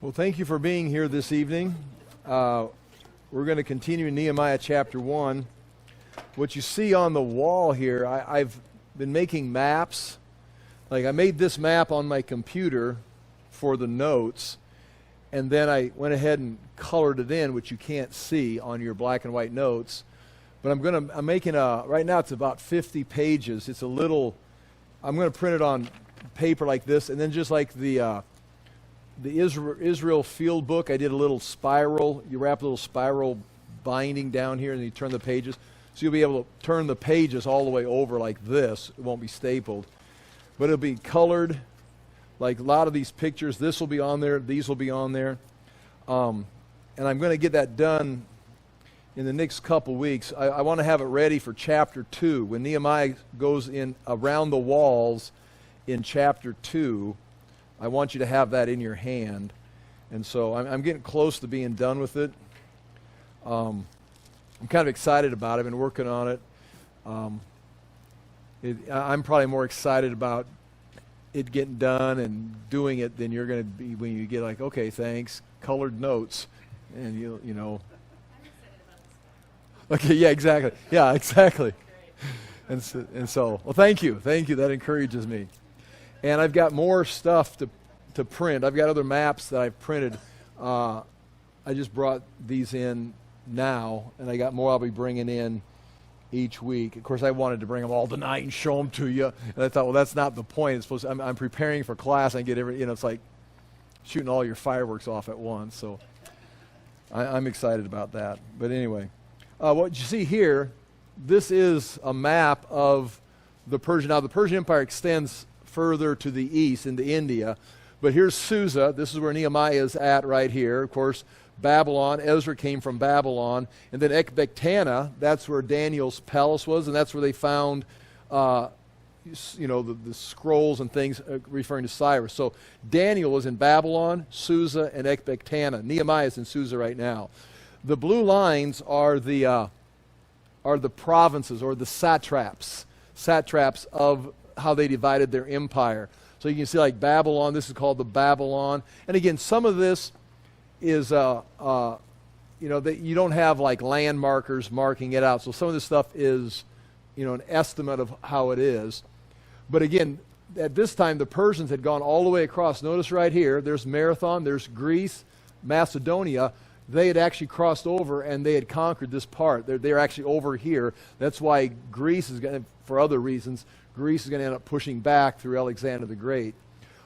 Well, thank you for being here this evening. We're going to continue in Nehemiah chapter 1. What you see on the wall here, I've been making maps. Like I made this map on my computer for the notes, and then I went ahead and colored it in, which you can't see on your black and white notes. But I'm making right now it's about 50 pages. It's a little, I'm going to print it on paper like this, and then just like the Israel field book, I did a little spiral. You wrap a little spiral binding down here, and you turn the pages. So you'll be able to turn the pages all the way over like this. It won't be stapled. But it'll be colored, like a lot of these pictures. This will be on there. These will be on there. And I'm going to get that done in the next couple weeks. I want to have it ready for chapter 2. When Nehemiah goes in around the walls in chapter 2, I want you to have that in your hand. And so I'm getting close to being done with it. I'm kind of excited about it. I've been working on it. I'm probably more excited about it getting done and doing it than you're going to be when you get like, okay, thanks, colored notes. And you know. I'm excited about this. Okay, yeah, exactly. Yeah, exactly. And so, well, thank you. That encourages me. And I've got more stuff to print. I've got other maps that I've printed. I just brought these in now, and I got more I'll be bringing in each week. Of course, I wanted to bring them all tonight and show them to you. And I thought, well, that's not the point. It's supposed to, I'm preparing for class. I get it's like shooting all your fireworks off at once. So I'm excited about that. But anyway, what you see here, this is a map of the Persian. Now, the Persian Empire extends further to the east into India. But here's Susa. This is where Nehemiah is at right here. Of course, Babylon. Ezra came from Babylon. And then Ecbatana, that's where Daniel's palace was, and that's where they found the scrolls and things referring to Cyrus. So Daniel was in Babylon, Susa, and Ecbatana. Nehemiah is in Susa right now. The blue lines are the provinces or the satraps of how they divided their empire. So you can see like Babylon, this is called the Babylon. And again, some of this is, that you don't have like land markers marking it out. So some of this stuff is, an estimate of how it is. But again, at this time, the Persians had gone all the way across. Notice right here, there's Marathon, there's Greece, Macedonia. They had actually crossed over and they had conquered this part. They're actually over here. That's why Greece is going to, for other reasons, Greece is going to end up pushing back through Alexander the Great.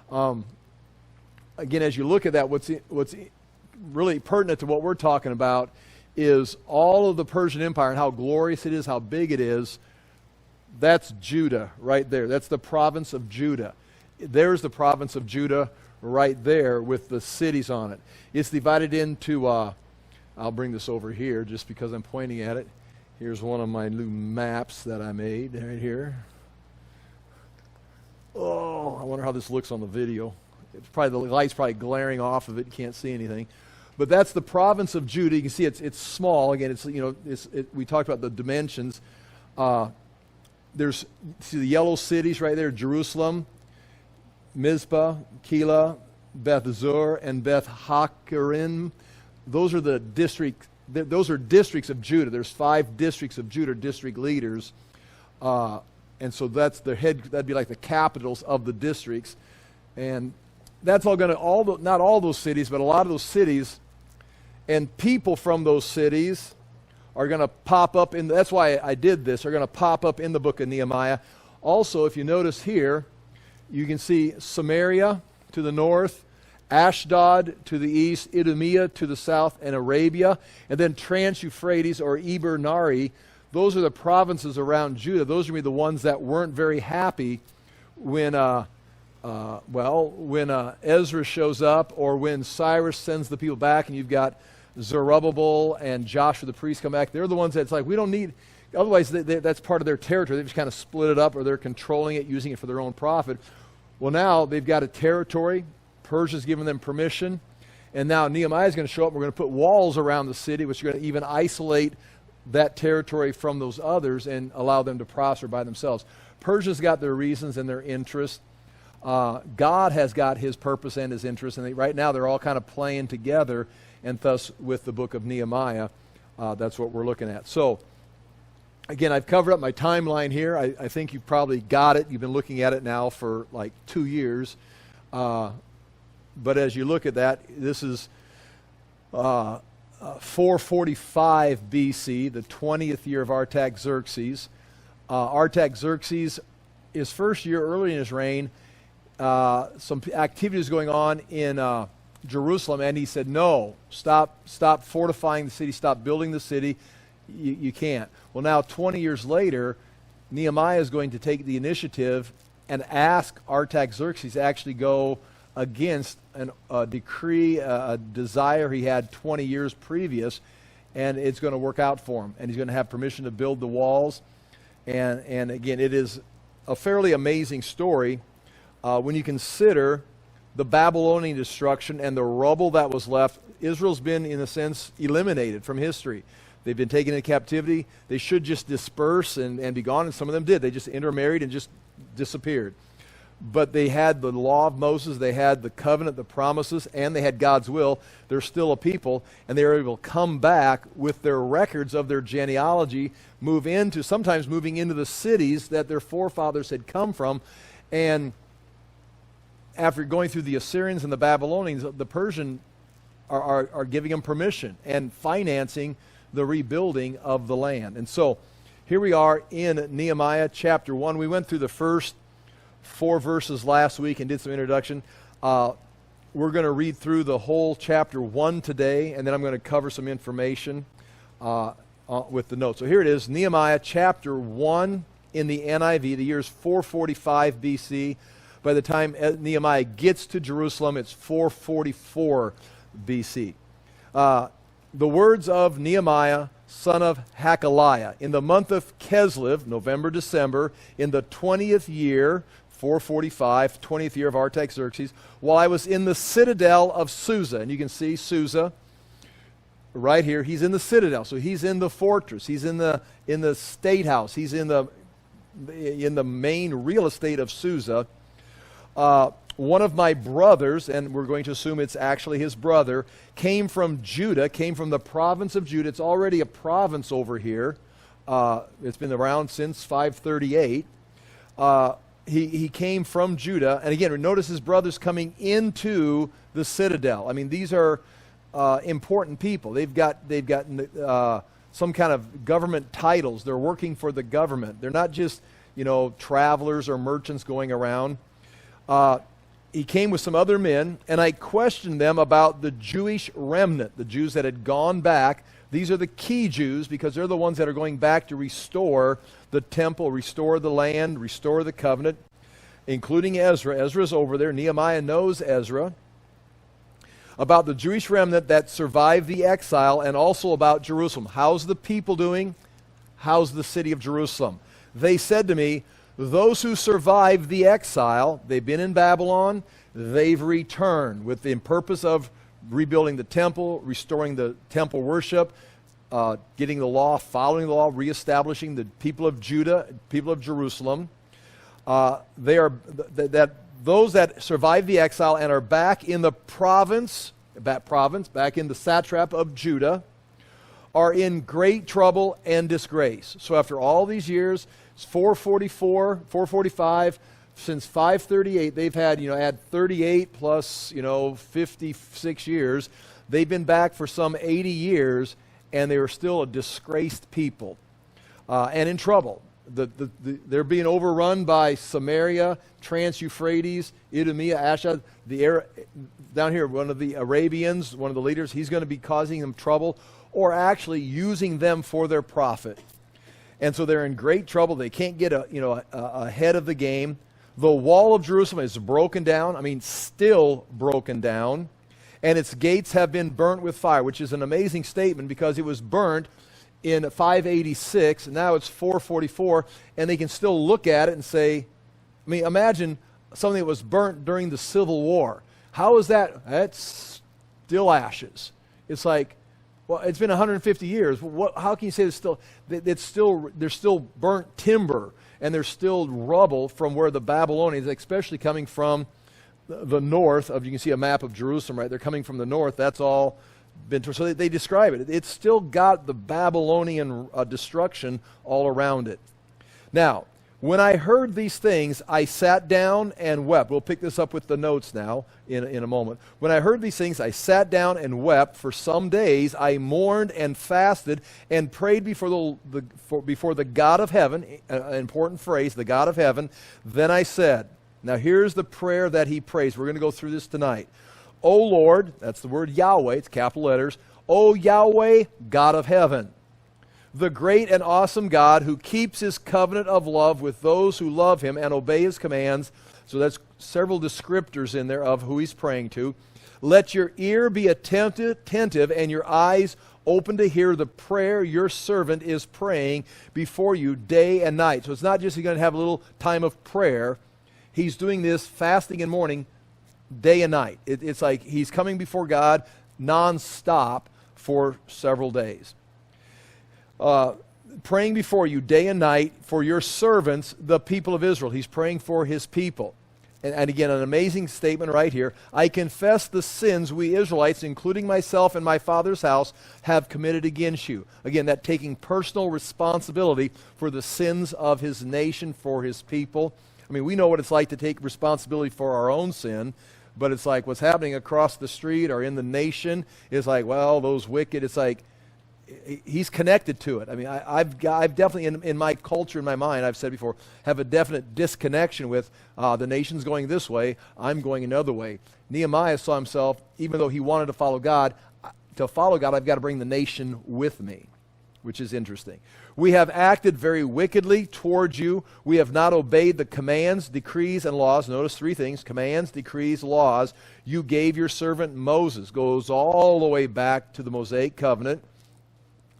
Again, as you look at that, what's really pertinent to what we're talking about is all of the Persian Empire and how glorious it is, how big it is. That's Judah right there. That's the province of Judah. There's the province of Judah right there with the cities on it. It's divided into, I'll bring this over here just because I'm pointing at it. Here's one of my new maps that I made right here. Oh, I wonder how this looks on the video. The light's probably glaring off of it. You can't see anything. But that's the province of Judah. You can see it's small. Again, we talked about the dimensions. See the yellow cities right there, Jerusalem, Mizpah, Keilah, Beth Zur, and Beth Hakkerim. Those are the districts. Those are districts of Judah. There's 5 districts of Judah, district leaders. And so that's the head, that'd be like the capitals of the districts. And that's all going to, not all those cities, but a lot of those cities and people from those cities are going to pop up in, that's why I did this, are going to pop up in the book of Nehemiah. Also, if you notice here, you can see Samaria to the north, Ashdod to the east, Idumea to the south, and Arabia, and then Trans-Euphrates or Eber Nari. Those are the provinces around Judah. Those are going to be the ones that weren't very happy when Ezra shows up or when Cyrus sends the people back and you've got Zerubbabel and Joshua the priest come back. They're the ones that's like, we don't need, otherwise that's part of their territory. They just kind of split it up or they're controlling it, using it for their own profit. Well, now they've got a territory. Persia's given them permission. And now Nehemiah's going to show up. We're going to put walls around the city, which are going to even isolate that territory from those others and allow them to prosper by themselves. Persia's got their reasons and their interests. God has got his purpose and his interest, and right now they're all kind of playing together, and thus with the book of Nehemiah, that's what we're looking at. So, again, I've covered up my timeline here. I think you've probably got it. You've been looking at it now for like 2 years. But as you look at that, this is 445 BC, the 20th year of Artaxerxes. Artaxerxes, his first year early in his reign, some activities going on in Jerusalem, and he said, no, stop fortifying the city, stop building the city. You can't. Well, now 20 years later, Nehemiah is going to take the initiative and ask Artaxerxes to actually go against a decree, a desire he had 20 years previous, and it's going to work out for him. And he's going to have permission to build the walls. And again, it is a fairly amazing story when you consider the Babylonian destruction and the rubble that was left. Israel's been, in a sense, eliminated from history. They've been taken into captivity. They should just disperse and be gone, and some of them did. They just intermarried and just disappeared. But they had the law of Moses, they had the covenant, the promises, and they had God's will. They're still a people, and they were able to come back with their records of their genealogy, sometimes moving into the cities that their forefathers had come from. And after going through the Assyrians and the Babylonians, the Persians are giving them permission and financing the rebuilding of the land. And so here we are in Nehemiah chapter 1. We went through the first 4 verses last week and did some introduction. We're going to read through the whole chapter 1 today, and then I'm going to cover some information with the notes. So here it is, Nehemiah chapter 1 in the NIV. The year is 445 BC. By the time Nehemiah gets to Jerusalem, it's 444 BC. The words of Nehemiah, son of Hakaliah, in the month of Keslev, November, December, in the 20th year, 445, 20th year of Artaxerxes, while I was in the citadel of Susa. And you can see Susa right here. He's in the citadel, so he's in the fortress. He's in the state house. He's in the main real estate of Susa. One of my brothers, and we're going to assume it's actually his brother, came from Judah, came from the province of Judah. It's already a province over here. It's been around since 538. He came from Judah, and again, notice his brother's coming into the citadel. I mean, these are important people. They've got some kind of government titles. They're working for the government. They're not just travelers or merchants going around. He came with some other men, and I questioned them about the Jewish remnant, the Jews that had gone back. These are the key Jews because they're the ones that are going back to restore the temple, restore the land, restore the covenant, including Ezra. Ezra's over there. Nehemiah knows Ezra. About the Jewish remnant that survived the exile, and also about Jerusalem. How's the people doing? How's the city of Jerusalem? They said to me, those who survived the exile, they've been in Babylon, they've returned with the purpose of rebuilding the temple, restoring the temple worship, getting the law, following the law, reestablishing the people of Judah, people of Jerusalem. Those that survived the exile and are back in the province, back in the satrap of Judah, are in great trouble and disgrace. So after all these years, it's 444, 445, since 538, they've had, add 38 plus, 56 years. They've been back for some 80 years, and they are still a disgraced people and in trouble. They're being overrun by Samaria, Trans-Euphrates, Idumea, Ashdod. Down here, one of the Arabians, one of the leaders, he's going to be causing them trouble or actually using them for their profit. And so they're in great trouble. They can't get ahead of the game. The wall of Jerusalem is broken down. I mean, still broken down. And its gates have been burnt with fire, which is an amazing statement because it was burnt in 586, and now it's 444, and they can still look at it and say, imagine something that was burnt during the Civil War. How is that? That's still ashes. It's like, Well, it's been 150 years. How can you say there's still burnt timber and there's still rubble from where the Babylonians, especially coming from the north of, you can see a map of Jerusalem, right? They're coming from the north. That's all been, so they describe it. It's still got the Babylonian destruction all around it. Now, when I heard these things, I sat down and wept. We'll pick this up with the notes now in a moment. When I heard these things, I sat down and wept. For some days I mourned and fasted and prayed before the God of heaven, an important phrase, the God of heaven. Then I said, now here's the prayer that he prays. We're going to go through this tonight. O Lord, that's the word Yahweh, it's capital letters. O Yahweh, God of heaven, the great and awesome God who keeps his covenant of love with those who love him and obey his commands. So that's several descriptors in there of who he's praying to. Let your ear be attentive and your eyes open to hear the prayer your servant is praying before you day and night. So it's not just he's going to have a little time of prayer. He's doing this fasting and mourning day and night. It's like he's coming before God nonstop for several days. Praying before you day and night for your servants, the people of Israel. He's praying for his people. And again, an amazing statement right here. I confess the sins we Israelites, including myself and my father's house, have committed against you. Again, that taking personal responsibility for the sins of his nation, for his people. I mean, we know what it's like to take responsibility for our own sin, but it's like what's happening across the street or in the nation is like, well, those wicked, it's like, he's connected to it. I mean, I've definitely, in my culture, in my mind, I've said before, have a definite disconnection with the nation's going this way, I'm going another way. Nehemiah saw himself, even though he wanted to follow God, I've got to bring the nation with me, which is interesting. We have acted very wickedly towards you. We have not obeyed the commands, decrees, and laws. Notice three things: commands, decrees, laws. You gave your servant Moses. Goes all the way back to the Mosaic covenant.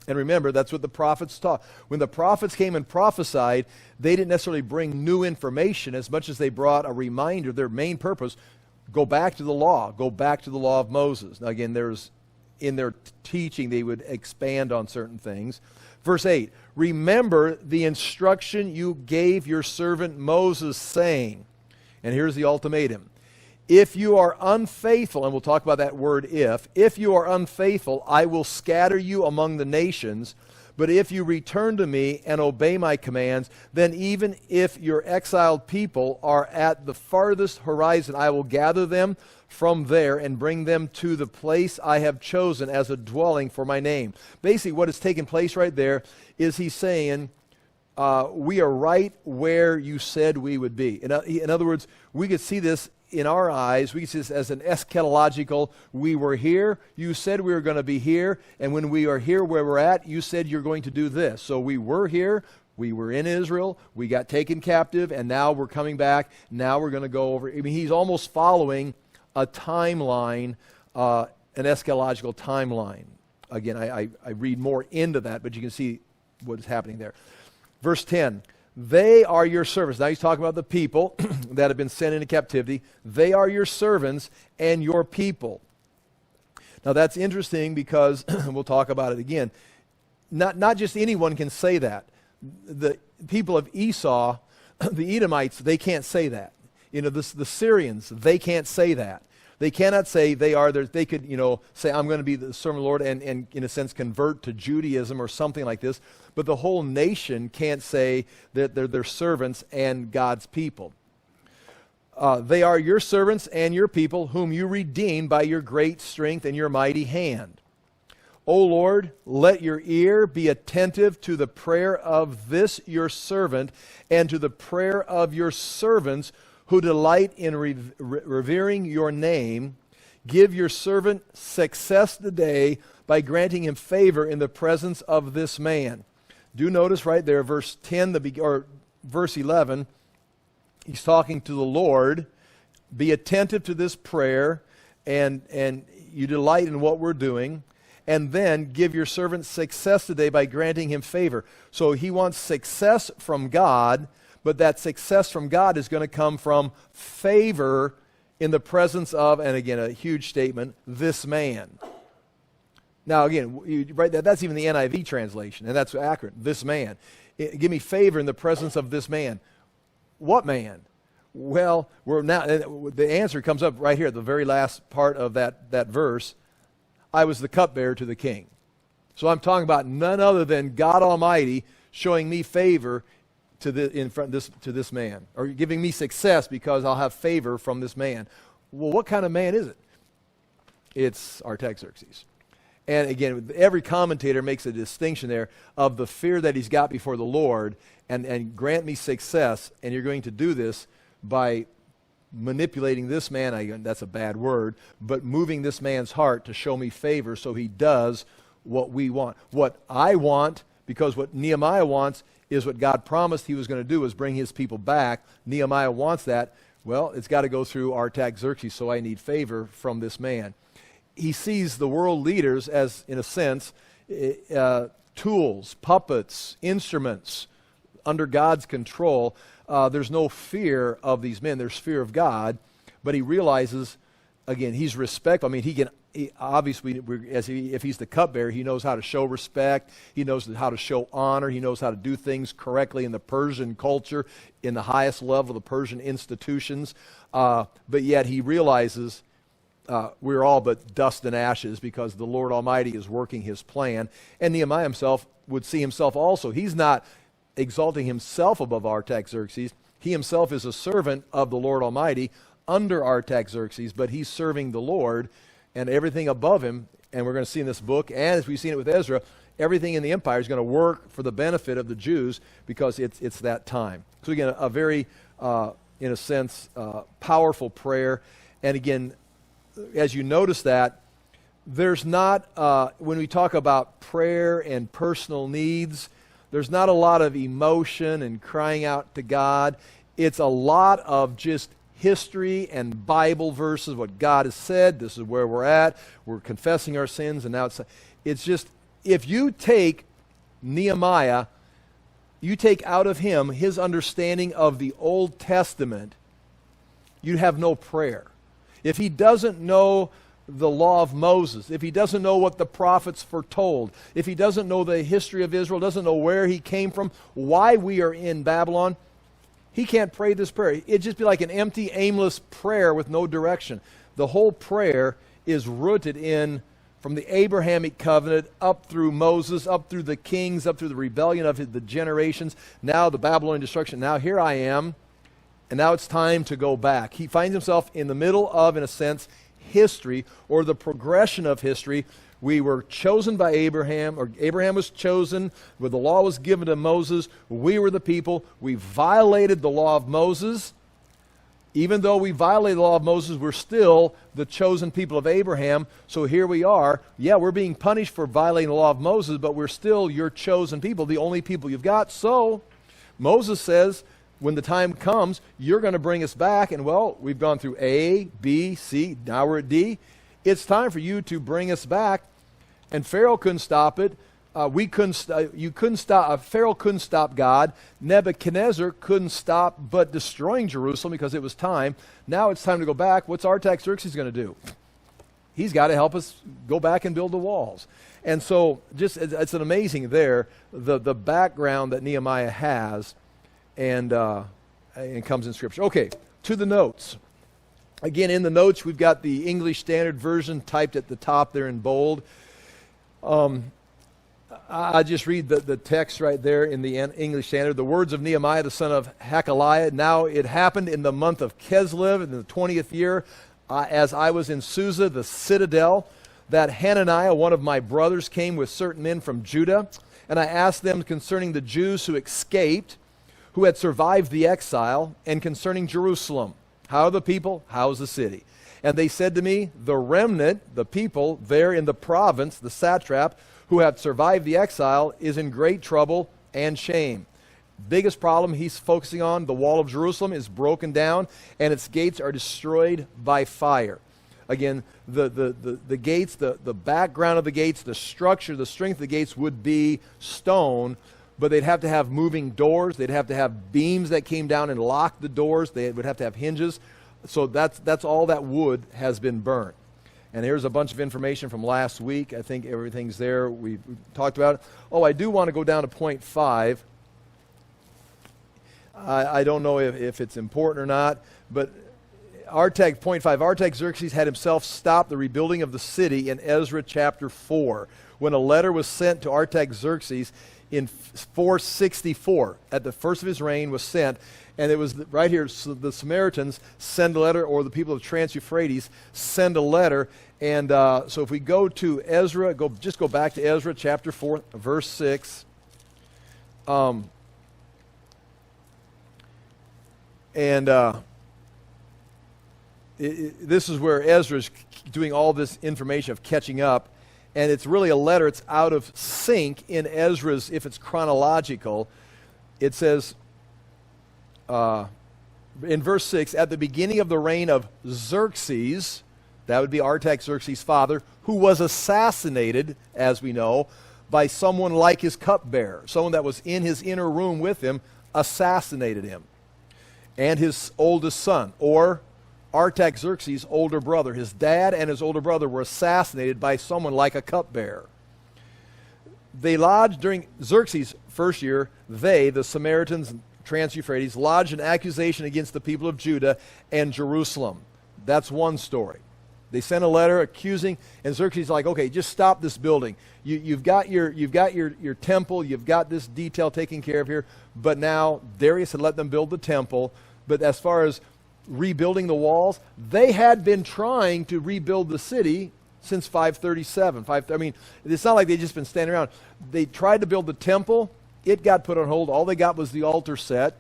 And remember, that's what the prophets taught. When the prophets came and prophesied, they didn't necessarily bring new information as much as they brought a reminder. Their main purpose, go back to the law. Go back to the law of Moses. Now again, in their teaching, they would expand on certain things. Verse 8, remember the instruction you gave your servant Moses, saying, and here's the ultimatum, if you are unfaithful, and we'll talk about that word if you are unfaithful, I will scatter you among the nations. But if you return to me and obey my commands, then even if your exiled people are at the farthest horizon, I will gather them from there and bring them to the place I have chosen as a dwelling for my name. Basically, what has taken place right there is he's saying, we are right where you said we would be. In other words, we could see this in our eyes, we see this as an eschatological, we were here, you said we were going to be here, and when we are here where we're at, you said you're going to do this. So we were here, we were in Israel, we got taken captive, and now we're coming back, now we're going to go over. I mean, he's almost following a timeline, an eschatological timeline. Again, I read more into that, but you can see what is happening there. Verse 10. They are your servants. Now he's talking about the people that have been sent into captivity. They are your servants and your people. Now that's interesting because we'll talk about it again. Not just anyone can say that. The people of Esau, the Edomites, they can't say that. The Syrians, they can't say that. They cannot say they are there. They could, say, I'm going to be the servant of the Lord and in a sense convert to Judaism or something like this. But the whole nation can't say that they're their servants and God's people. They are your servants and your people whom you redeemed by your great strength and your mighty hand. O Lord, let your ear be attentive to the prayer of this your servant and to the prayer of your servants who delight in revering your name. Give your servant success today by granting him favor in the presence of this man. Do notice right there, verse 10, or verse 11, he's talking to the Lord. Be attentive to this prayer, and you delight in what we're doing. And then give your servant success today by granting him favor. So he wants success from God, but that success from God is going to come from favor in the presence of, and again, a huge statement, this man. Now, again, you write that's even the NIV translation, and that's accurate. This man. Give me favor in the presence of this man. What man? Well, we're now, the answer comes up right here at the very last part of that verse. I was the cupbearer to the king. So I'm talking about none other than God Almighty showing me favor to this man, or giving me success because I'll have favor from this man. Well, what kind of man is it? It's Artaxerxes. And again, every commentator makes a distinction there of the fear that he's got before the Lord, and grant me success, and you're going to do this by manipulating this man, that's a bad word, but moving this man's heart to show me favor so he does what we want. What I want, because what Nehemiah wants is what God promised he was going to do, is bring his people back. Nehemiah wants that. Well, it's got to go through Artaxerxes, so I need favor from this man. He sees the world leaders as, in a sense, tools, puppets, instruments under God's control. There's no fear of these men. There's fear of God. But he realizes, again, he's respectful. I mean, obviously, if he's the cupbearer, he knows how to show respect. He knows how to show honor. He knows how to do things correctly in the Persian culture, in the highest level of the Persian institutions. But yet he realizes we're all but dust and ashes because the Lord Almighty is working his plan. And Nehemiah himself would see himself also. He's not exalting himself above Artaxerxes. He himself is a servant of the Lord Almighty under Artaxerxes, but he's serving the Lord, and everything above him, and we're going to see in this book, and as we've seen it with Ezra, everything in the empire is going to work for the benefit of the Jews because it's that time. So again, a very, in a sense, powerful prayer. And again, as you notice that, there's not, when we talk about prayer and personal needs, there's not a lot of emotion and crying out to God. It's a lot of just history and Bible verses, what God has said. This is where we're at. We're confessing our sins, and now it's just, if you take Nehemiah, you take out of him his understanding of the Old Testament, you have no prayer. If he doesn't know the law of Moses, if he doesn't know what the prophets foretold, if he doesn't know the history of Israel, doesn't know where he came from, why we are in Babylon, he can't pray this prayer. It'd just be like an empty, aimless prayer with no direction. The whole prayer is rooted in, from the Abrahamic covenant up through Moses, up through the kings, up through the rebellion of the generations, now the Babylonian destruction. Now here I am, and now it's time to go back. He finds himself in the middle of, in a sense, history, or the progression of history. We were chosen by Abraham, or Abraham was chosen, where the law was given to Moses. We were the people. We violated the law of Moses. Even though we violated the law of Moses, we're still the chosen people of Abraham. So here we are. Yeah, we're being punished for violating the law of Moses, but we're still your chosen people, the only people you've got. So Moses says, when the time comes, you're going to bring us back. And well, we've gone through A, B, C, now we're at D. It's time for you to bring us back. And Pharaoh couldn't stop it. You couldn't stop. Pharaoh couldn't stop God. Nebuchadnezzar couldn't stop but destroying Jerusalem because it was time. Now it's time to go back. What's Artaxerxes going to do? He's got to help us go back and build the walls. And so, just it's an amazing the background that Nehemiah has, and comes in Scripture. Okay, to the notes. Again, in the notes, we've got the English Standard Version typed at the top there in bold. I just read the text right there in the English Standard. The words of Nehemiah, the son of Hakaliah. Now it happened in the month of Kislev, in the 20th year, as I was in Susa, the citadel, that Hananiah, one of my brothers, came with certain men from Judah. And I asked them concerning the Jews who escaped, who had survived the exile, and concerning Jerusalem. How are the people? How is the city? And they said to me, the remnant, the people there in the province, the satrap, who have survived the exile, is in great trouble and shame. Biggest problem he's focusing on, the wall of Jerusalem is broken down, and its gates are destroyed by fire. Again, the gates, the background of the gates, the structure, the strength of the gates would be stone, but they'd have to have moving doors. They'd have to have beams that came down and locked the doors. They would have to have hinges. So that's all that wood has been burnt. And here's a bunch of information from last week. I think everything's there. We've talked about it. Oh, I do want to go down to point 5. I don't know if it's important or not, but point 5, Artaxerxes had himself stop the rebuilding of the city in Ezra chapter 4, when a letter was sent to Artaxerxes in 464. At the first of his reign was sent, and it was right here, so the Samaritans send a letter, or the people of Trans-Euphrates send a letter. And so if we go to Ezra, just go back to Ezra chapter 4, verse 6. This is where Ezra's doing all this information of catching up. And it's really a letter. It's out of sync in Ezra's, if it's chronological. It says, in verse 6, at the beginning of the reign of Xerxes, that would be Artaxerxes' father, who was assassinated, as we know, by someone like his cupbearer. Someone that was in his inner room with him assassinated him. And his oldest son, or Artaxerxes' older brother. His dad and his older brother were assassinated by someone like a cupbearer. They lodged during Xerxes' first year, the Samaritans, Trans-Euphrates, lodged an accusation against the people of Judah and Jerusalem. That's one story. They sent a letter accusing, and Xerxes is like, okay, just stop this building. You've got your temple, you've got this detail taken care of here, but now Darius had let them build the temple, but as far as rebuilding the walls, they had been trying to rebuild the city since 537. I mean, it's not like they'd just been standing around. They tried to build the temple. It got put on hold. All they got was the altar set.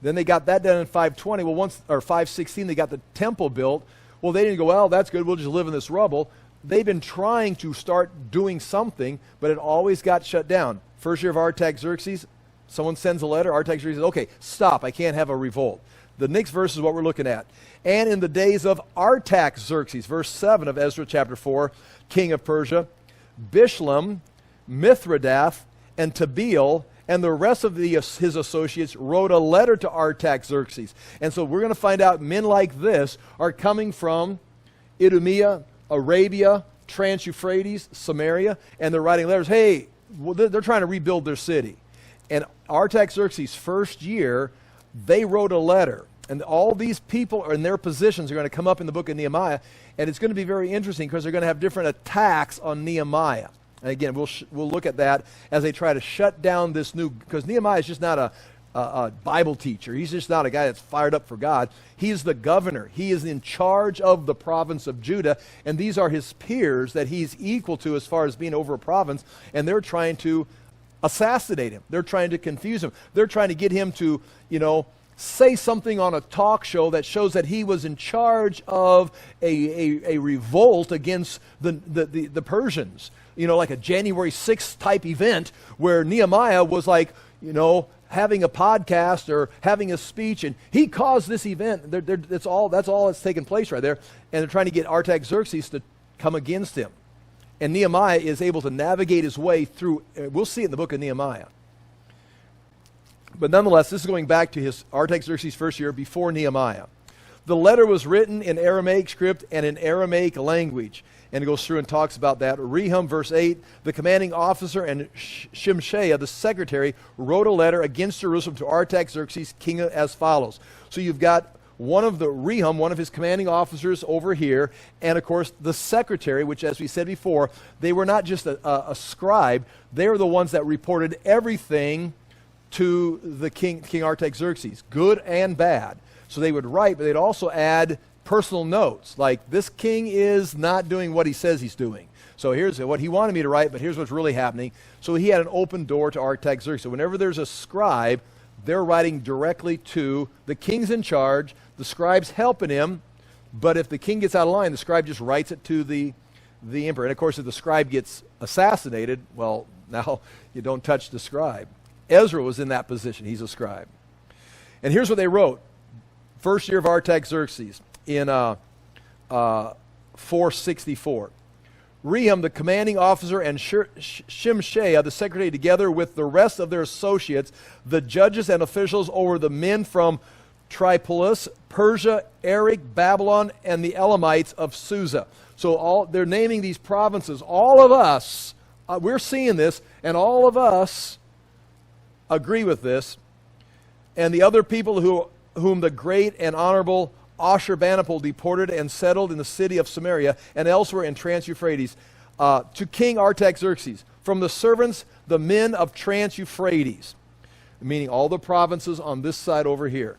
Then they got that done in 520. Well, 516, they got the temple built. Well, they didn't go, well, that's good. We'll just live in this rubble. They've been trying to start doing something, but it always got shut down. First year of Artaxerxes, someone sends a letter. Artaxerxes says, okay, stop. I can't have a revolt. The next verse is what we're looking at. And in the days of Artaxerxes, verse 7 of Ezra chapter 4, king of Persia, Bishlam, Mithridath, and Tabeel, and the rest of his associates wrote a letter to Artaxerxes. And so we're going to find out men like this are coming from Idumea, Arabia, Trans-Euphrates, Samaria, and they're writing letters. Hey, they're trying to rebuild their city. And Artaxerxes' first year, they wrote a letter. And all these people in their positions are going to come up in the book of Nehemiah. And it's going to be very interesting because they're going to have different attacks on Nehemiah. And again, we'll look at that as they try to shut down this new, because Nehemiah is just not a Bible teacher. He's just not a guy that's fired up for God. He's the governor. He is in charge of the province of Judah, and these are his peers that he's equal to as far as being over a province, and they're trying to assassinate him. They're trying to confuse him. They're trying to get him to, say something on a talk show that shows that he was in charge of a revolt against the Persians. Like a January 6th type event where Nehemiah was like, having a podcast or having a speech, and he caused this event. That's all that's taken place right there. And they're trying to get Artaxerxes to come against him. And Nehemiah is able to navigate his way through. We'll see it in the book of Nehemiah. But nonetheless, this is going back to his Artaxerxes' first year before Nehemiah. The letter was written in Aramaic script and in Aramaic language. And it goes through and talks about that. Rehum, verse 8, the commanding officer and Shimshai, the secretary, wrote a letter against Jerusalem to Artaxerxes, king, as follows. So you've got one of his commanding officers over here, and of course the secretary, which, as we said before, they were not just a scribe. They were the ones that reported everything to the King Artaxerxes, good and bad. So they would write, but they'd also add personal notes, like this king is not doing what he says he's doing. So here's what he wanted me to write, but here's what's really happening. So he had an open door to Artaxerxes. So whenever there's a scribe, they're writing directly to the king's in charge. The scribe's helping him, but if the king gets out of line, the scribe just writes it to the emperor. And of course, if the scribe gets assassinated, well, now you don't touch the scribe. Ezra was in that position. He's a scribe. And here's what they wrote. First year of Artaxerxes in 464. Rehum, the commanding officer, and Shimshai, the secretary, together with the rest of their associates, the judges and officials over the men from Tripolis, Persia, Eric, Babylon, and the Elamites of Susa. So they're naming these provinces. All of us, we're seeing this, and all of us agree with this. And the other people whom the great and honorable Ashurbanipal deported and settled in the city of Samaria and elsewhere in Trans-Euphrates, to King Artaxerxes, from the servants, the men of Trans-Euphrates, meaning all the provinces on this side over here.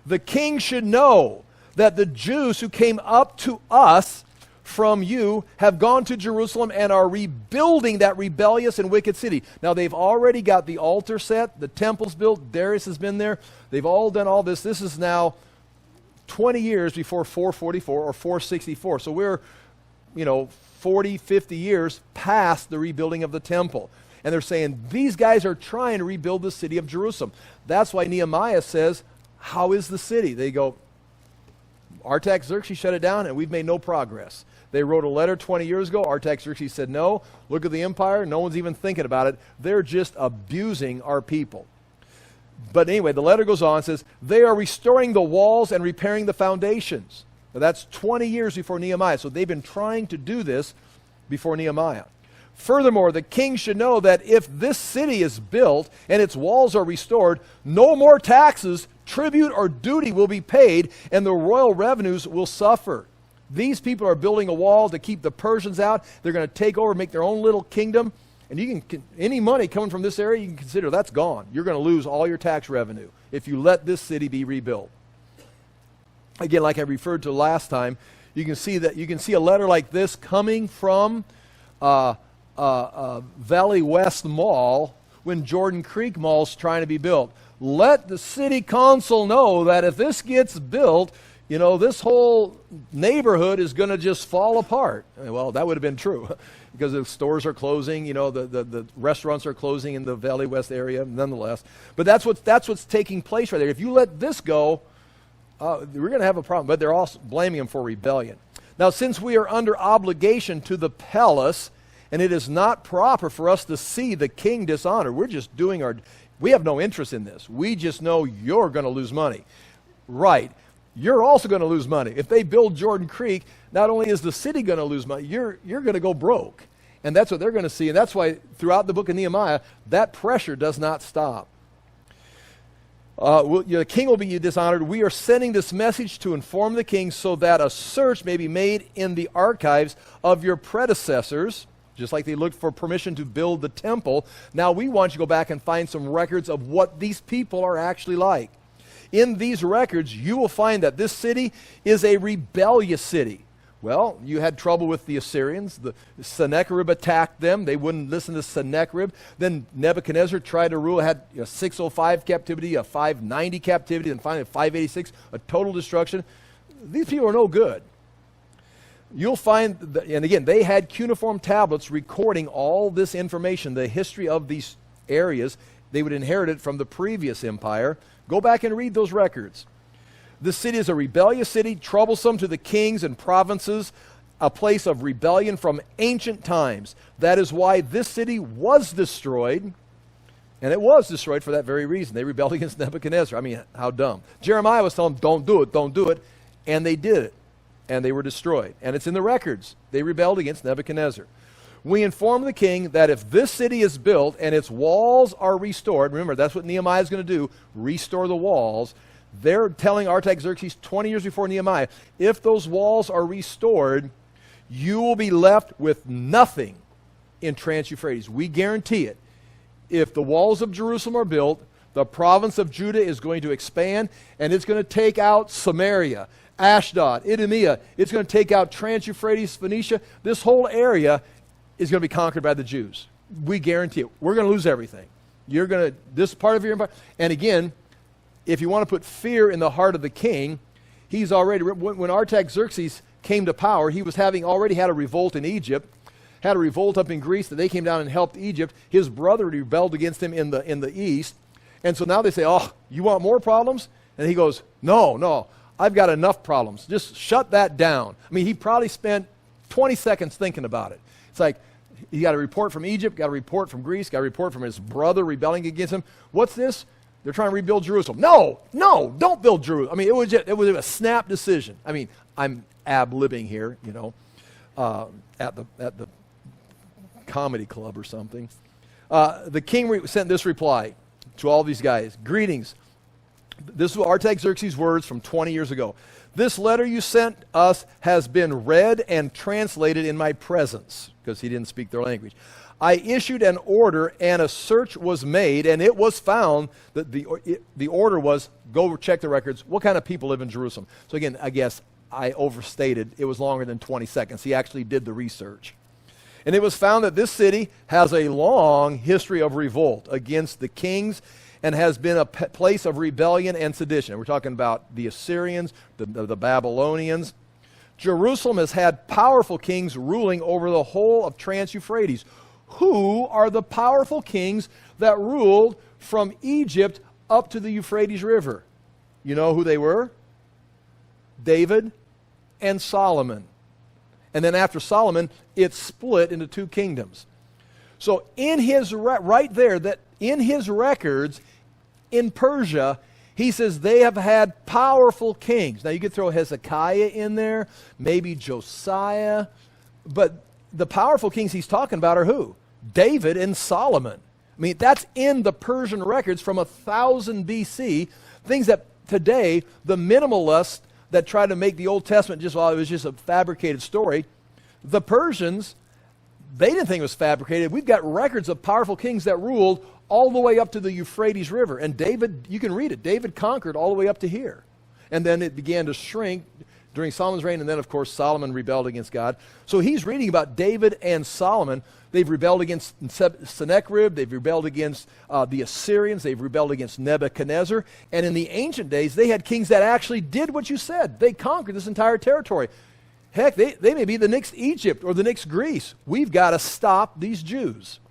The king should know that the Jews who came up to us from you have gone to Jerusalem and are rebuilding that rebellious and wicked city. Now they've already got the altar set, the temple's built, Darius has been there. They've all done all this. This is now 20 years before 444 or 464. So we're, 40, 50 years past the rebuilding of the temple. And they're saying, these guys are trying to rebuild the city of Jerusalem. That's why Nehemiah says, how is the city? They go, Artaxerxes shut it down and we've made no progress. They wrote a letter 20 years ago. Artaxerxes said, no, look at the empire. No one's even thinking about it. They're just abusing our people. But anyway, the letter goes on and says, they are restoring the walls and repairing the foundations. Now, that's 20 years before Nehemiah. So they've been trying to do this before Nehemiah. Furthermore, the king should know that if this city is built and its walls are restored, no more taxes, tribute, or duty will be paid, and the royal revenues will suffer. These people are building a wall to keep the Persians out. They're going to take over, make their own little kingdom. And any money coming from this area, you can consider that's gone. You're going to lose all your tax revenue if you let this city be rebuilt. Again, like I referred to last time, you can see a letter like this coming from Valley West Mall when Jordan Creek Mall's trying to be built. Let the city council know that if this gets built, this whole neighborhood is going to just fall apart. Well, that would have been true because the stores are closing, the restaurants are closing in the Valley West area nonetheless. But that's what's taking place right there. If you let this go, we're going to have a problem. But they're also blaming him for rebellion. Now, since we are under obligation to the palace, and it is not proper for us to see the king dishonored, we're just doing we have no interest in this. We just know you're going to lose money. Right. You're also going to lose money. If they build Jordan Creek, not only is the city going to lose money, you're going to go broke. And that's what they're going to see. And that's why throughout the book of Nehemiah, that pressure does not stop. The king will be dishonored. We are sending this message to inform the king so that a search may be made in the archives of your predecessors, just like they looked for permission to build the temple. Now we want you to go back and find some records of what these people are actually like. In these records, you will find that this city is a rebellious city. Well, you had trouble with the Assyrians. The Sennacherib attacked them. They wouldn't listen to Sennacherib. Then Nebuchadnezzar tried to rule, had a 605 captivity, a 590 captivity, and finally a 586, a total destruction. These people are no good. You'll find, and again, they had cuneiform tablets recording all this information, the history of these areas. They would inherit it from the previous empire. Go back and read those records. This city is a rebellious city, troublesome to the kings and provinces, a place of rebellion from ancient times. That is why this city was destroyed, and it was destroyed for that very reason. They rebelled against Nebuchadnezzar. I mean, how dumb. Jeremiah was telling them, don't do it, and they did it, and they were destroyed. And it's in the records. They rebelled against Nebuchadnezzar. We inform the king that if this city is built and its walls are restored, remember, that's what Nehemiah is going to do, restore the walls. They're telling Artaxerxes 20 years before Nehemiah, if those walls are restored, you will be left with nothing in Trans-Euphrates. We guarantee it. If the walls of Jerusalem are built, the province of Judah is going to expand, and it's going to take out Samaria, Ashdod, Idumea. It's going to take out Trans-Euphrates, Phoenicia. This whole area is going to be conquered by the Jews. We guarantee it. We're going to lose everything. This part of your empire. And again, if you want to put fear in the heart of the king, he's already, when Artaxerxes came to power, he was already had a revolt in Egypt, had a revolt up in Greece that they came down and helped Egypt. His brother rebelled against him in the east. And so now they say, oh, you want more problems? And he goes, no, I've got enough problems. Just shut that down. I mean, he probably spent 20 seconds thinking about it. It's like, he got a report from Egypt, got a report from Greece, got a report from his brother rebelling against him. What's this? They're trying to rebuild Jerusalem. No, don't build Jerusalem. I mean, it was a snap decision. I mean, I'm ab-libbing here, at the comedy club or something. The king sent this reply to all these guys. Greetings. This is Artaxerxes' words from 20 years ago. This letter you sent us has been read and translated in my presence, because he didn't speak their language. I issued an order, and a search was made, and it was found that the order was, go check the records. What kind of people live in Jerusalem? So again, I guess I overstated. It was longer than 20 seconds. He actually did the research. And it was found that this city has a long history of revolt against the kings and has been a place of rebellion and sedition. We're talking about the Assyrians, the Babylonians. Jerusalem has had powerful kings ruling over the whole of Trans-Euphrates. Who are the powerful kings that ruled from Egypt up to the Euphrates River? You know who they were? David and Solomon. And then after Solomon, it split into two kingdoms. So in his right there, that in his records in Persia, he says they have had powerful kings. Now you could throw Hezekiah in there, maybe Josiah, but the powerful kings he's talking about are who? David and Solomon. I mean, that's in the Persian records from 1000 BC, things that today the minimalists that try to make the Old Testament just, well, it was just a fabricated story. The Persians, they didn't think it was fabricated. We've got records of powerful kings that ruled all the way up to the Euphrates River. And David, you can read it, David conquered all the way up to here. And then it began to shrink during Solomon's reign, and then, of course, Solomon rebelled against God. So he's reading about David and Solomon. They've rebelled against Sennacherib. They've rebelled against the Assyrians. They've rebelled against Nebuchadnezzar. And in the ancient days, they had kings that actually did what you said. They conquered this entire territory. Heck, they may be the next Egypt or the next Greece. We've got to stop these Jews.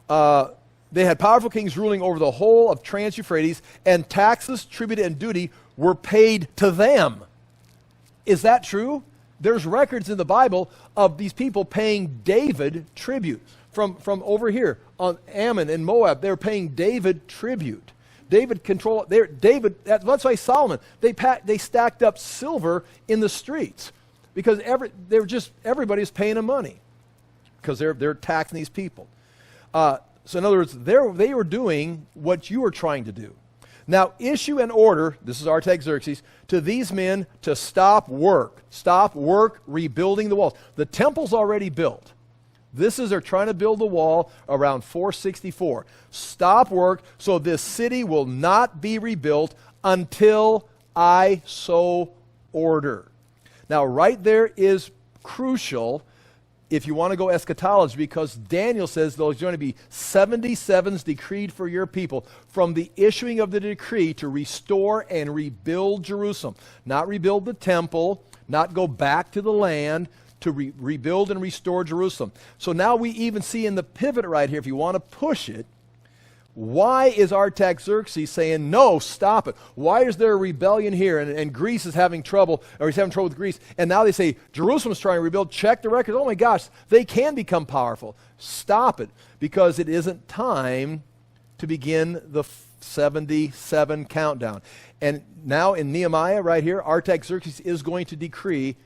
They had powerful kings ruling over the whole of Trans-Euphrates, and taxes, tribute, and duty were paid to them. Is that true? There's records in the Bible of these people paying David tribute. From over here on Ammon and Moab, they're paying David tribute. David controlled. That's why Solomon, they stacked up silver in the streets because everybody's paying them money because they're taxing these people. So in other words, they were doing what you were trying to do. Now issue an order, this is Artaxerxes, to these men to stop work rebuilding the walls. The temple's already built. They're trying to build the wall around 464. Stop work so this city will not be rebuilt until I so order. Now right there is crucial if you want to go eschatology, because Daniel says there's going to be 77s decreed for your people from the issuing of the decree to restore and rebuild Jerusalem. Not rebuild the temple, not go back to the land, to rebuild and restore Jerusalem. So now we even see in the pivot right here, if you want to push it, why is Artaxerxes saying, no, stop it? Why is there a rebellion here? And Greece is having trouble, or he's having trouble with Greece. And now they say, Jerusalem's trying to rebuild. Check the records. Oh my gosh, they can become powerful. Stop it, because it isn't time to begin the 77 countdown. And now in Nehemiah right here, Artaxerxes is going to decree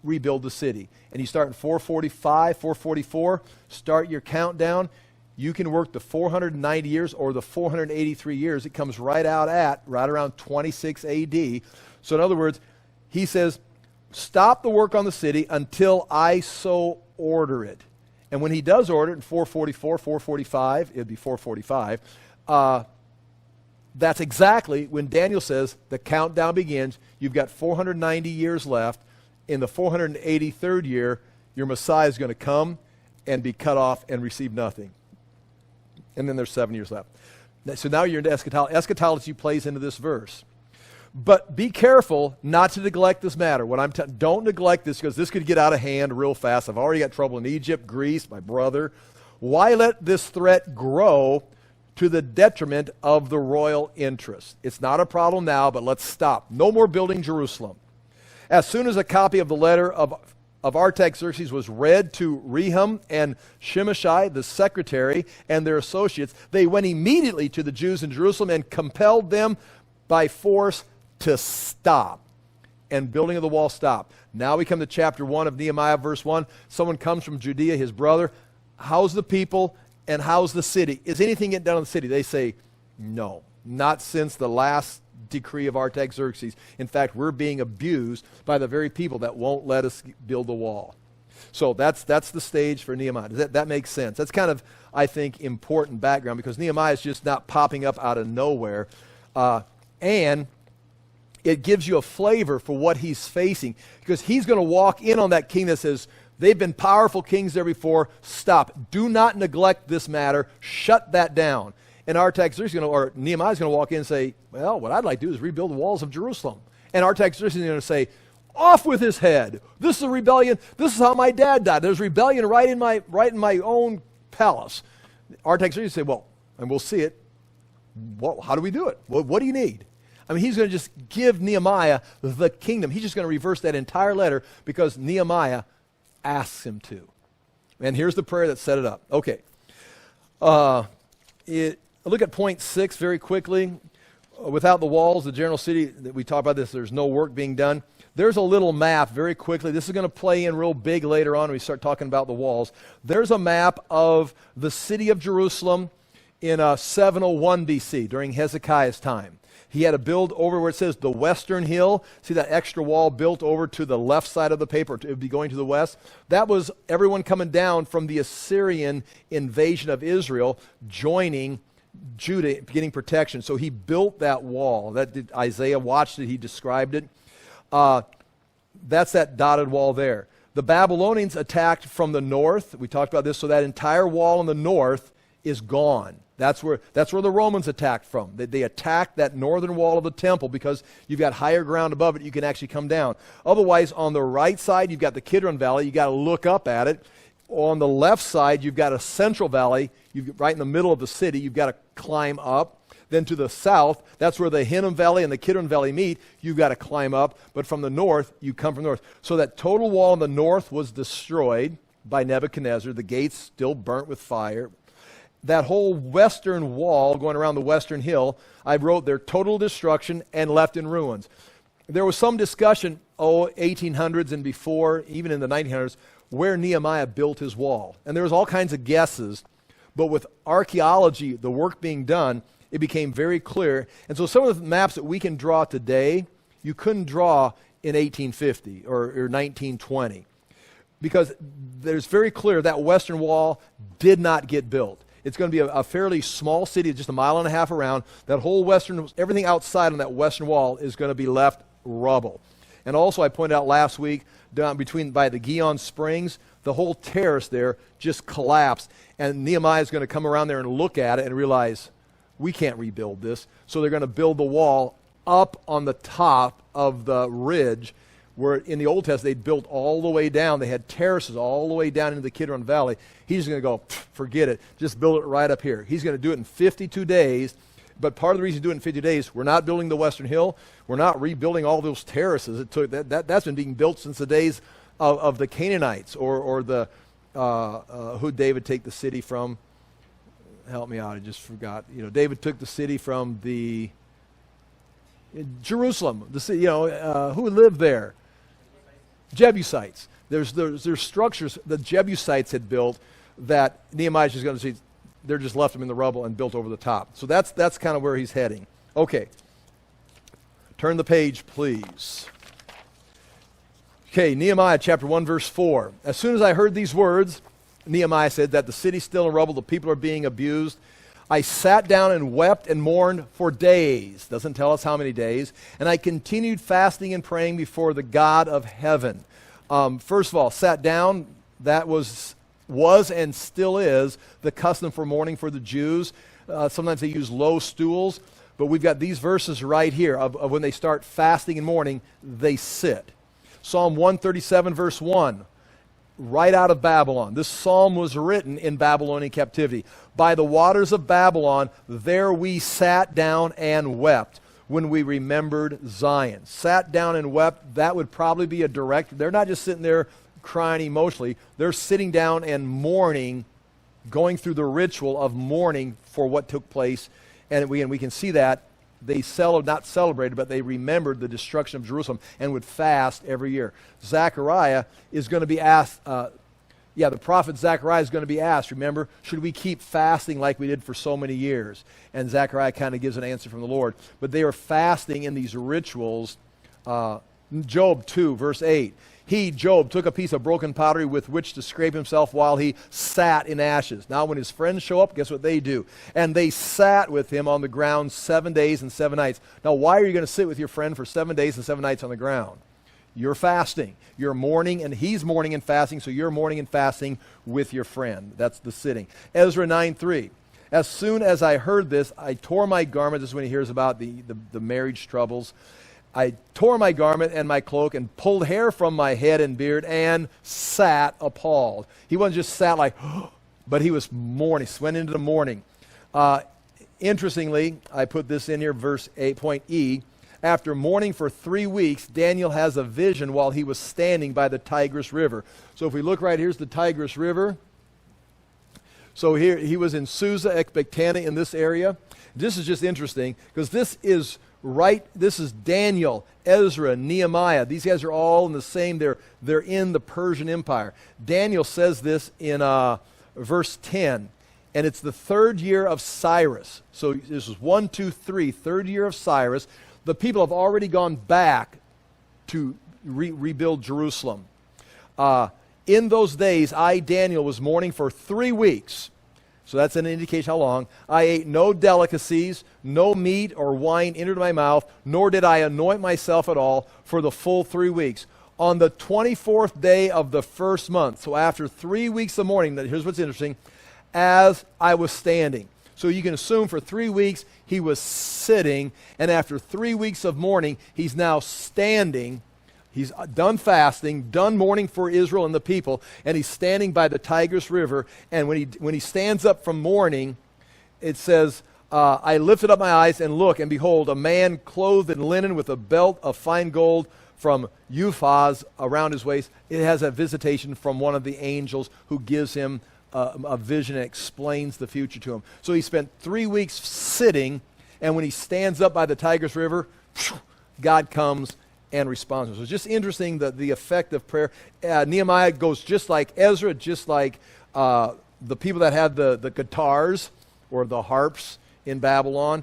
rebuild the city. And you start in 445, 444, start your countdown. You can work the 490 years or the 483 years. It comes right around 26 AD. So in other words, he says, stop the work on the city until I so order it. And when he does order it in 444, 445, it'd be 445, that's exactly when Daniel says the countdown begins. You've got 490 years left. In the 483rd year, your Messiah is going to come and be cut off and receive nothing. And then there's 7 years left. So now you're into eschatology. Eschatology plays into this verse. But be careful not to neglect this matter. Don't neglect this, because this could get out of hand real fast. I've already got trouble in Egypt, Greece, my brother. Why let this threat grow to the detriment of the royal interest? It's not a problem now, but let's stop. No more building Jerusalem. As soon as a copy of the letter of Artaxerxes was read to Rehum and Shimshai, the secretary, and their associates, they went immediately to the Jews in Jerusalem and compelled them by force to stop. and building of the wall stopped. Now we come to chapter 1 of Nehemiah, verse 1. Someone comes from Judea, his brother. How's the people and how's the city? Is anything getting done in the city? They say, no, not since the last decree of Artaxerxes. In fact, we're being abused by the very people that won't let us build the wall. So that's the stage for Nehemiah. Does that make sense? That's kind of, I think, important background, because Nehemiah is just not popping up out of nowhere. And it gives you a flavor for what he's facing, because he's going to walk in on that king that says, they've been powerful kings there before. Stop. Do not neglect this matter. Shut that down. And Artaxerxes or Nehemiah is going to walk in and say, well, what I'd like to do is rebuild the walls of Jerusalem. And Artaxerxes is going to say, off with his head. This is a rebellion. This is how my dad died. There's rebellion right in my own palace. Artaxerxes say, well, and we'll see it. Well, how do we do it? What do you need? I mean, he's going to just give Nehemiah the kingdom. He's just going to reverse that entire letter because Nehemiah asks him to. And here's the prayer that set it up. Okay. Look at point 6 very quickly. Without the walls, the general city, we talked about this, there's no work being done. There's a little map very quickly. This is going to play in real big later on when we start talking about the walls. There's a map of the city of Jerusalem in 701 BC during Hezekiah's time. He had to build over where it says the western hill. See that extra wall built over to the left side of the paper? It would be going to the west. That was everyone coming down from the Assyrian invasion of Israel, joining Judah, getting protection. So he built that wall. Isaiah watched it. He described it. That's that dotted wall there. The Babylonians attacked from the north. We talked about this. So that entire wall in the north is gone. That's where the Romans attacked from. They attacked that northern wall of the temple because you've got higher ground above it. You can actually come down. Otherwise, on the right side, you've got the Kidron Valley. You've got to look up at it. On the left side, you've got a central valley. Right in the middle of the city, you've got to climb up. Then to the south, that's where the Hinnom Valley and the Kidron Valley meet. You've got to climb up. But from the north, you come from the north. So that total wall in the north was destroyed by Nebuchadnezzar. The gates still burnt with fire. That whole western wall going around the western hill, I wrote their total destruction and left in ruins. There was some discussion, 1800s and before, even in the 1900s, where Nehemiah built his wall. And there was all kinds of guesses. But with archaeology, the work being done, it became very clear. And so some of the maps that we can draw today, you couldn't draw in 1850 or 1920. Because there's very clear that western wall did not get built. It's going to be a fairly small city, just a mile and a half around. That whole everything outside on that western wall is going to be left rubble. And also I pointed out last week, down by the Gihon Springs, the whole terrace there just collapsed. And Nehemiah is going to come around there and look at it and realize, we can't rebuild this. So they're going to build the wall up on the top of the ridge, where in the Old Testament they built all the way down. They had terraces all the way down into the Kidron Valley. He's going to go, forget it, just build it right up here. He's going to do it in 52 days. But part of the reason he's doing it in 50 days, we're not building the Western Hill. We're not rebuilding all those terraces. It took that's been being built since the days of the Canaanites or the who David take the city from. Help me out, I just forgot. David took the city from the Jerusalem. The city, who lived there? Jebusites. There's structures the Jebusites had built that Nehemiah's just going to see. They're just left them in the rubble and built over the top. So that's kind of where he's heading. Okay. Turn the page, please. Okay, Nehemiah chapter 1, verse 4. As soon as I heard these words, Nehemiah said, that the city's still in rubble, the people are being abused, I sat down and wept and mourned for days. Doesn't tell us how many days. And I continued fasting and praying before the God of heaven. First of all, sat down. That was and still is the custom for mourning for the Jews. Sometimes they use low stools. But we've got these verses right here of when they start fasting and mourning, they sit. Psalm 137, verse 1. Right out of Babylon. This psalm was written in Babylonian captivity. By the waters of Babylon, there we sat down and wept when we remembered Zion. Sat down and wept, that would probably be a direct. They're not just sitting there crying emotionally. They're sitting down and mourning, going through the ritual of mourning for what took place. And we can see that not celebrated, but they remembered the destruction of Jerusalem and would fast every year. Zechariah is going to be asked, the prophet Zechariah is going to be asked, remember, should we keep fasting like we did for so many years? And Zechariah kind of gives an answer from the Lord. But they are fasting in these rituals. Job 2, verse 8. He, Job, took a piece of broken pottery with which to scrape himself while he sat in ashes. Now when his friends show up, guess what they do? And they sat with him on the ground 7 days and 7 nights. Now why are you going to sit with your friend for 7 days and 7 nights on the ground? You're fasting. You're mourning, and he's mourning and fasting, so you're mourning and fasting with your friend. That's the sitting. Ezra 9:3. As soon as I heard this, I tore my garment. This is when he hears about the marriage troubles. I tore my garment and my cloak and pulled hair from my head and beard and sat appalled. He wasn't just sat like, but he was mourning, went into the mourning. Interestingly, I put this in here, verse 8, point E. After mourning for 3 weeks, Daniel has a vision while he was standing by the Tigris River. So if we look right, here's the Tigris River. So here, he was in Susa, Ecbatana, in this area. This is just interesting, because this is Daniel, Ezra, Nehemiah. These guys are all in the same, they're in the Persian Empire. Daniel says this in verse 10, and it's the 3rd year of Cyrus. So this is 1, 2, 3, 3rd year of Cyrus. The people have already gone back to rebuild Jerusalem. In those days, I, Daniel, was mourning for 3 weeks. So that's an indication how long. I ate no delicacies, no meat or wine entered my mouth, nor did I anoint myself at all for the full 3 weeks. On the 24th day of the 1st month, so after 3 weeks of mourning, here's what's interesting, as I was standing. So you can assume for 3 weeks he was sitting, and after 3 weeks of mourning, he's now standing. He's done fasting, done mourning for Israel and the people, and he's standing by the Tigris River. And when he stands up from mourning, it says, I lifted up my eyes and look, and behold, a man clothed in linen with a belt of fine gold from Uphaz around his waist. It has a visitation from one of the angels who gives him a vision and explains the future to him. So he spent 3 weeks sitting, and when he stands up by the Tigris River, God comes and responds. So it's just interesting the effect of prayer. Nehemiah goes just like Ezra, just like the people that had the guitars or the harps in Babylon,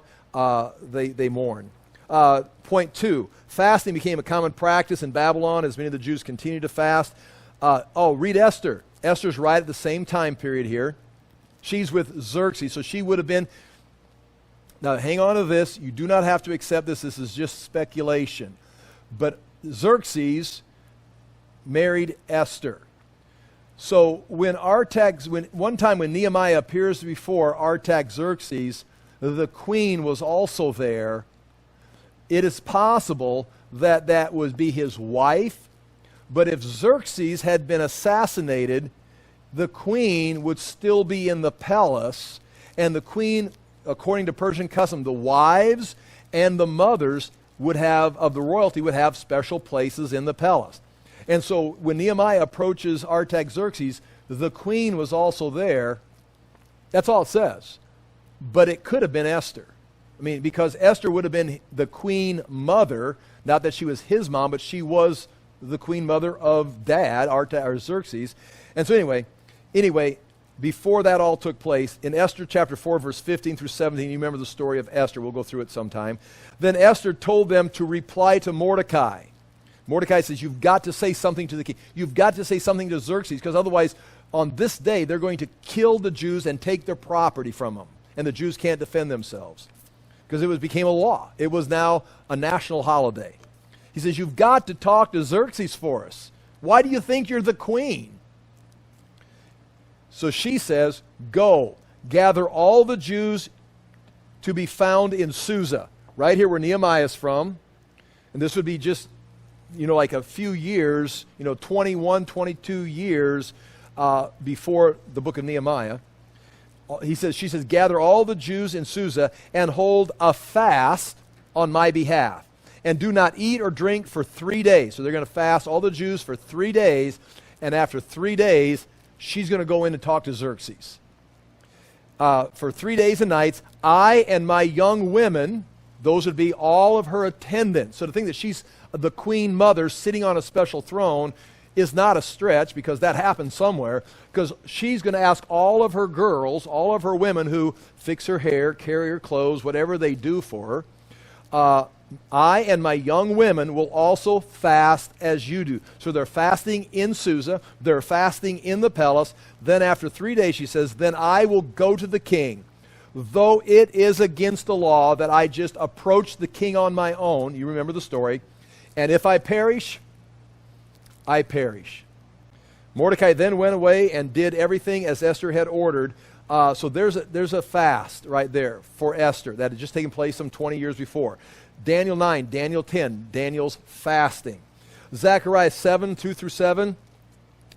they mourn. Point 2, fasting became a common practice in Babylon as many of the Jews continued to fast. Read Esther. Esther's right at the same time period here. She's with Xerxes, so she would have been. Now hang on to this. You do not have to accept this. This is just speculation. But Xerxes married Esther. So when one time when Nehemiah appears before Artaxerxes, the queen was also there. It is possible that would be his wife. But if Xerxes had been assassinated, the queen would still be in the palace, and the queen, according to Persian custom, the wives and the mothers of the royalty would have special places in the palace. And so when Nehemiah approaches Artaxerxes, the queen was also there. That's all it says. But it could have been Esther. I mean, because Esther would have been the queen mother, not that she was his mom, but she was the queen mother of dad, Artaxerxes. And so anyway, before that all took place, in Esther chapter 4, verse 15 through 17, you remember the story of Esther. We'll go through it sometime. Then Esther told them to reply to Mordecai. Mordecai says, you've got to say something to the king. You've got to say something to Xerxes, because otherwise, on this day, they're going to kill the Jews and take their property from them. And the Jews can't defend themselves. Because it became a law. It was now a national holiday. He says, you've got to talk to Xerxes for us. Why do you think you're the queen? So she says, go, gather all the Jews to be found in Susa, right here where Nehemiah is from. And this would be just, like a few years, 21, 22 years before the book of Nehemiah. She says, gather all the Jews in Susa and hold a fast on my behalf. And do not eat or drink for 3 days. So they're going to fast all the Jews for 3 days. And after 3 days, she's going to go in and talk to Xerxes. For 3 days and nights, I and my young women, Those would be all of her attendants. So to think that she's the queen mother sitting on a special throne is not a stretch, because that happens somewhere, because she's going to ask all of her girls, all of her women who fix her hair, carry her clothes, whatever they do for her, I and my young women will also fast as you do. So they're fasting in Susa, they're fasting in the palace. Then after 3 days, she says, then I will go to the king. Though it is against the law that I just approach the king on my own, you remember the story, and if I perish, I perish. Mordecai then went away and did everything as Esther had ordered. So there's a fast right there for Esther that had just taken place some 20 years before. Daniel 9, Daniel 10, Daniel's fasting. Zechariah 7, 2 through 7.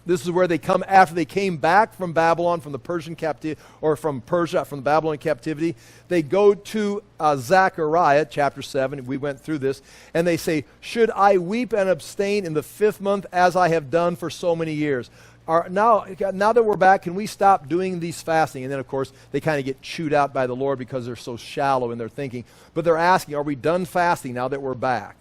This is where they come after they came back from Babylon, from the Persian captivity, or from Persia, from the Babylonian captivity. They go to Zechariah chapter 7. We went through this. And they say, should I weep and abstain in the 5th month as I have done for so many years? Now that we're back, can we stop doing these fasting? And then, of course, they kind of get chewed out by the Lord because they're so shallow in their thinking. But they're asking, are we done fasting now that we're back?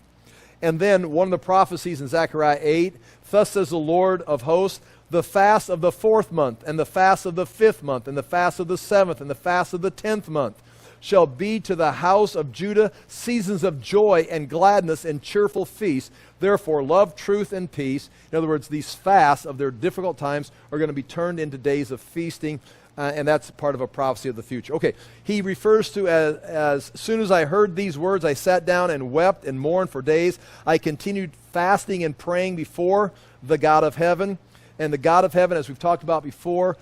And then one of the prophecies in Zechariah 8, thus says the Lord of hosts, the fast of the 4th month, and the fast of the 5th month, and the fast of the 7th, and the fast of the 10th month shall be to the house of Judah seasons of joy and gladness and cheerful feasts. Therefore, love, truth, and peace. In other words, these fasts of their difficult times are going to be turned into days of feasting, and that's part of a prophecy of the future. Okay, he refers to as soon as I heard these words, I sat down and wept and mourned for days. I continued fasting and praying before the God of heaven. And the God of heaven, as we've talked about before,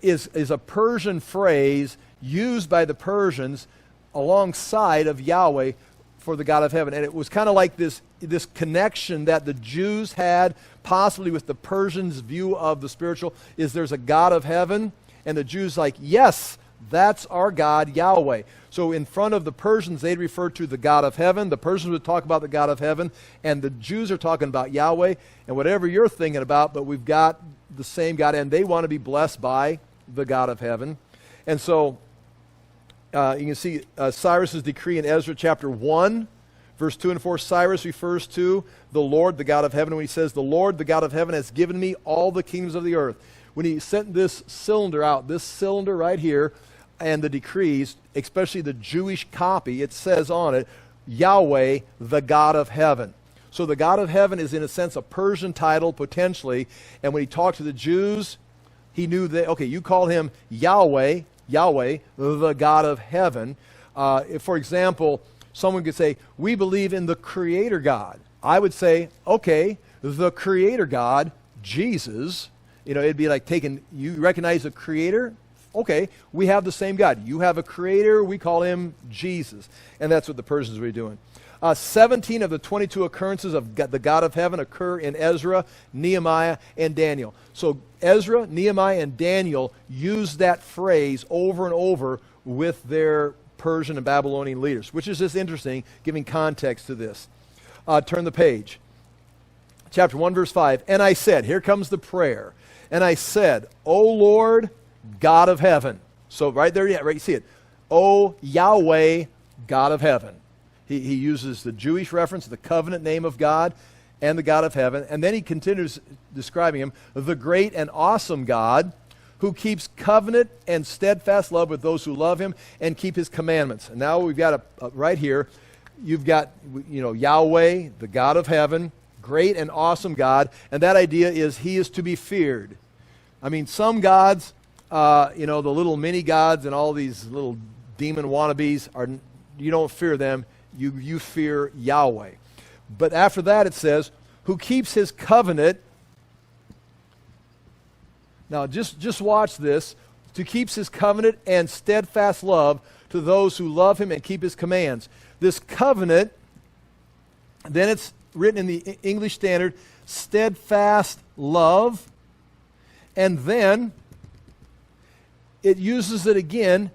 is a Persian phrase used by the Persians alongside of Yahweh for the God of heaven. And it was kind of like this connection that the Jews had, possibly with the Persians' view of the spiritual, is there's a God of heaven, and the Jews like, yes, that's our God, Yahweh. So in front of the Persians, they'd refer to the God of heaven. The Persians would talk about the God of heaven, and the Jews are talking about Yahweh. And whatever you're thinking about, but we've got the same God, and they want to be blessed by the God of heaven. And so you can see Cyrus's decree in Ezra chapter 1, verse 2 and 4. Cyrus refers to the Lord, the God of heaven, when he says, the Lord, the God of heaven, has given me all the kingdoms of the earth. When he sent this cylinder out, this cylinder right here, and the decrees, especially the Jewish copy, it says on it, Yahweh, the God of heaven. So the God of heaven is, in a sense, a Persian title, potentially. And when he talked to the Jews, he knew that, okay, you call him Yahweh, the God of heaven. If, for example, someone could say, we believe in the Creator God. I would say, okay, the Creator God, Jesus. You know, it'd be like taking, you recognize the Creator? Okay, we have the same God. You have a Creator, we call him Jesus. And that's what the Persians were doing. 17 of the 22 occurrences of the God of heaven occur in Ezra, Nehemiah, and Daniel. So Ezra, Nehemiah, and Daniel use that phrase over and over with their Persian and Babylonian leaders, which is just interesting, giving context to this. Turn the page. Chapter 1, verse 5. And I said, here comes the prayer. And I said, O Lord, God of heaven. So right there, yeah, right, you see it. O Yahweh, God of heaven. He uses the Jewish reference, the covenant name of God, and the God of heaven. And then he continues describing him, the great and awesome God, who keeps covenant and steadfast love with those who love him and keep his commandments. And now we've got right here, you've got, Yahweh, the God of heaven, great and awesome God. And that idea is he is to be feared. I mean, some gods, the little mini gods and all these little demon wannabes, you don't fear them. You fear Yahweh. But after that it says, who keeps his covenant. Now just watch this. To keeps his covenant and steadfast love to those who love him and keep his commands. This covenant, then it's written in the English Standard, steadfast love. And then it uses it again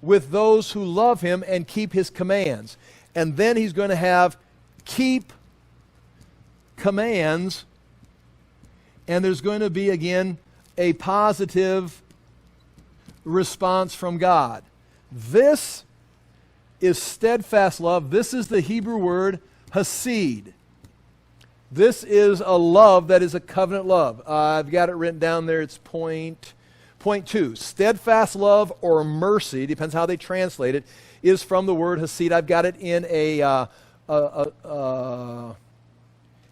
with those who love him and keep his commands. And then he's going to have keep commands, and there's going to be again a positive response from God. This is steadfast love. This is the Hebrew word hasid. This is a love that is a covenant love. I've got it written down there. It's point 2. Steadfast love or mercy, depends how they translate it, is from the word hasid. I've got it in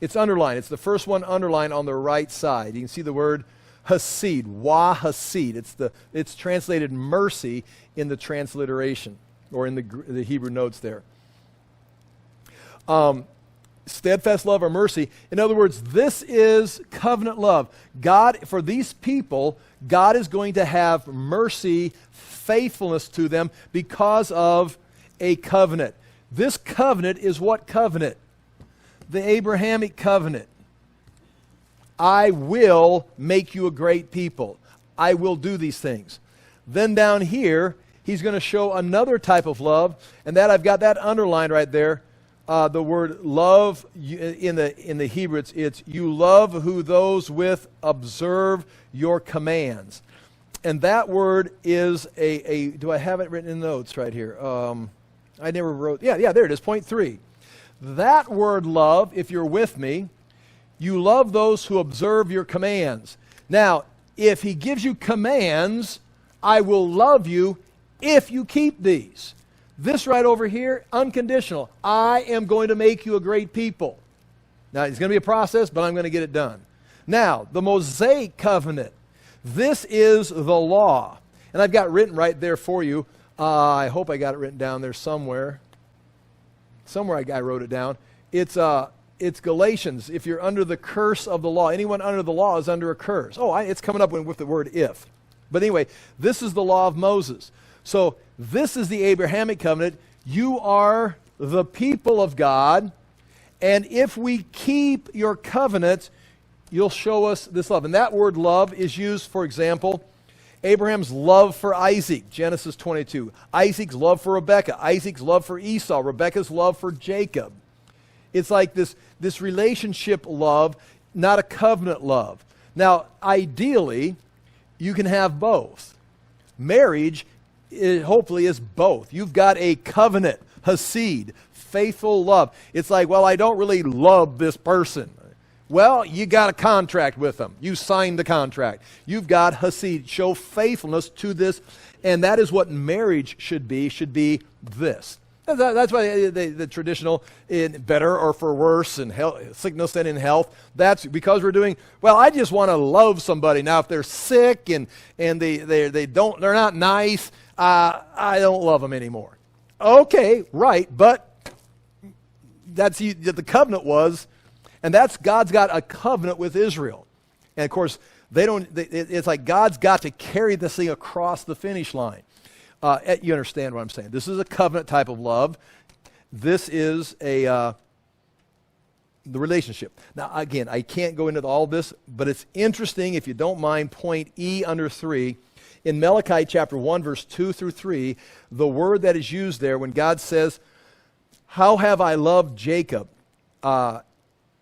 it's underlined. It's the first one underlined on the right side. You can see the word hasid, hasid. It's translated mercy in the transliteration, or in the Hebrew notes there. Steadfast love or mercy. In other words, this is covenant love. God, for these people, God is going to have mercy, faithfulness to them because of a covenant. This covenant is what covenant? The Abrahamic covenant. I will make you a great people. I will do these things. Then down here, he's going to show another type of love, and that I've got that underlined right there. The word love in the Hebrew, it's you love who those with observe your commands. And that word is do I have it written in notes right here? I never wrote, yeah, there it is, point 3. That word love, if you're with me, you love those who observe your commands. Now, if he gives you commands, I will love you if you keep these. This right over here, unconditional. I am going to make you a great people. Now, it's going to be a process, but I'm going to get it done. Now, the Mosaic covenant. This is the law. And I've got written right there for you. I hope I got it written down there somewhere. Somewhere I wrote it down. It's Galatians. If you're under the curse of the law, anyone under the law is under a curse. It's coming up with the word if. But anyway, this is the law of Moses. So this is the Abrahamic covenant. You are the people of God, and if we keep your covenant, you'll show us this love. And that word love is used, for example, Abraham's love for Isaac, Genesis 22. Isaac's love for Rebekah. Isaac's love for Esau. Rebekah's love for Jacob. It's like this relationship love, not a covenant love. Now, ideally, you can have both. Marriage hopefully is both. You've got a covenant, hasid, faithful love. It's like, well, I don't really love this person. Well, you got a contract with them. You signed the contract. You've got hasid, show faithfulness to this, and that is what marriage should be this. That's why the traditional, in better or for worse, in sickness and in health, that's because we're doing, well, I just want to love somebody. Now, if they're sick and they're not nice, I don't love them anymore. Okay, right, but that's the covenant was, and that's God's got a covenant with Israel. And of course, it's like God's got to carry this thing across the finish line. You understand what I'm saying. This is a covenant type of love. This is the relationship. Now, again, I can't go into all this, but it's interesting, if you don't mind, point E under 3. In Malachi chapter 1, verse 2 through 3, the word that is used there when God says, how have I loved Jacob? And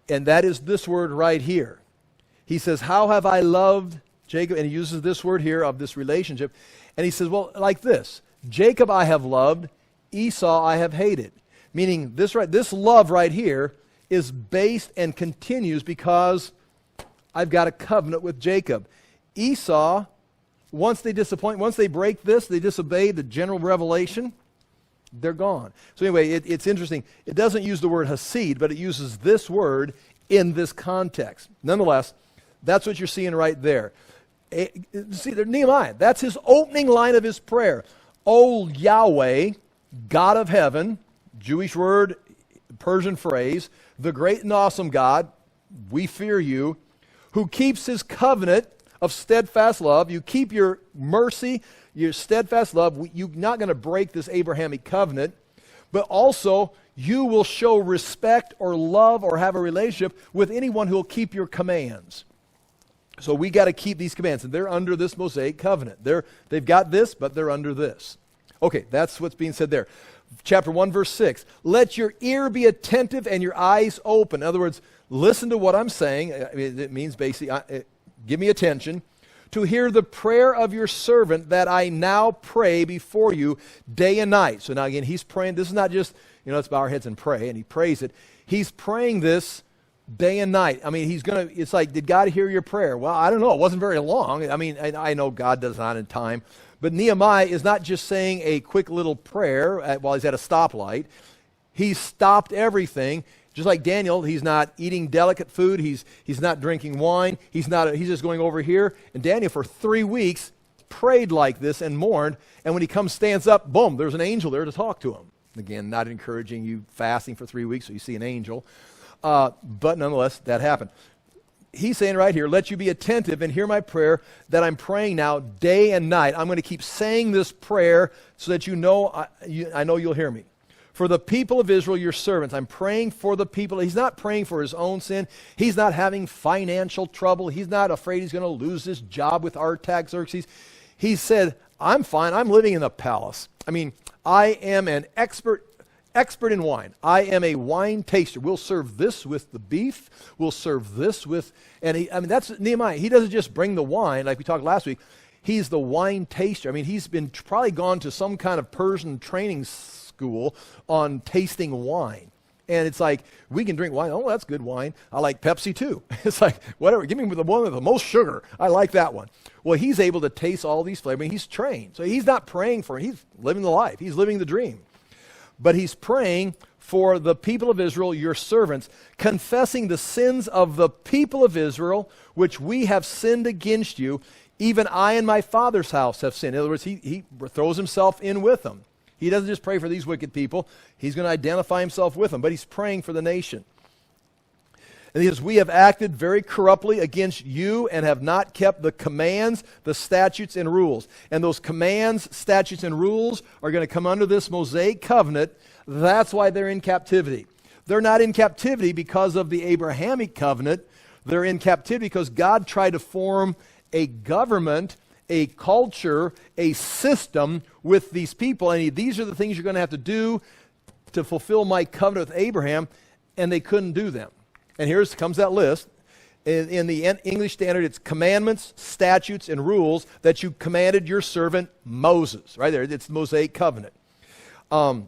that is this word right here. He says, how have I loved Jacob? And he uses this word here of this relationship. And he says, well, like this, Jacob I have loved, Esau I have hated. Meaning this love right here is based and continues because I've got a covenant with Jacob. Esau, once they break this, they disobey the general revelation, they're gone. So anyway, it's interesting. It doesn't use the word hasid, but it uses this word in this context. Nonetheless, that's what you're seeing right there. See, Nehemiah, that's his opening line of his prayer. O Yahweh, God of heaven, Jewish word, Persian phrase, the great and awesome God, we fear you, who keeps his covenant of steadfast love. You keep your mercy, your steadfast love. You're not going to break this Abrahamic covenant, but also you will show respect or love or have a relationship with anyone who will keep your commands. So we got to keep these commands, and they're under this Mosaic covenant. They've got this, but they're under this. Okay, that's what's being said there. Chapter 1, verse 6. Let your ear be attentive and your eyes open. In other words, listen to what I'm saying. It means basically, give me attention. to hear the prayer of your servant that I now pray before you day and night. So now again, he's praying. This is not just, let's bow our heads and pray, and he prays it. He's praying this day and night. I mean, it's like, did God hear your prayer? Well, I don't know. It wasn't very long. I mean, I know God does not in time. But Nehemiah is not just saying a quick little prayer while he's at a stoplight. He's stopped everything. Just like Daniel, he's not eating delicate food. He's not drinking wine. He's just going over here. And Daniel, for 3 weeks, prayed like this and mourned. And when he stands up, boom, there's an angel there to talk to him. Again, not encouraging you fasting for 3 weeks so you see an angel. But nonetheless, that happened. He's saying right here, let you be attentive and hear my prayer that I'm praying now day and night. I'm going to keep saying this prayer so that I know you'll hear me. For the people of Israel, your servants, I'm praying for the people. He's not praying for his own sin. He's not having financial trouble. He's not afraid he's going to lose his job with Artaxerxes. He said, I'm fine. I'm living in the palace. I mean, I am an expert in wine. I am a wine taster. We'll serve this with the beef. We'll serve this with, that's Nehemiah. He doesn't just bring the wine like we talked last week. He's the wine taster. I mean, he's been probably gone to some kind of Persian training school on tasting wine. And it's like, we can drink wine. Oh, that's good wine. I like Pepsi too. It's like, whatever. Give me the one with the most sugar. I like that one. Well, he's able to taste all these flavors. I mean, he's trained. So he's not praying for it. He's living the life. He's living the dream. But he's praying for the people of Israel, your servants, confessing the sins of the people of Israel, which we have sinned against you. Even I and my father's house have sinned. In other words, he throws himself in with them. He doesn't just pray for these wicked people. He's going to identify himself with them, but he's praying for the nation. And he says, we have acted very corruptly against you and have not kept the commands, the statutes, and rules. And those commands, statutes, and rules are going to come under this Mosaic covenant. That's why they're in captivity. They're not in captivity because of the Abrahamic covenant. They're in captivity because God tried to form a government, a culture, a system with these people. And these are the things you're going to have to do to fulfill my covenant with Abraham. And they couldn't do them. And here comes that list. In the English Standard, it's commandments, statutes, and rules that you commanded your servant Moses. Right there, it's the Mosaic covenant. 2,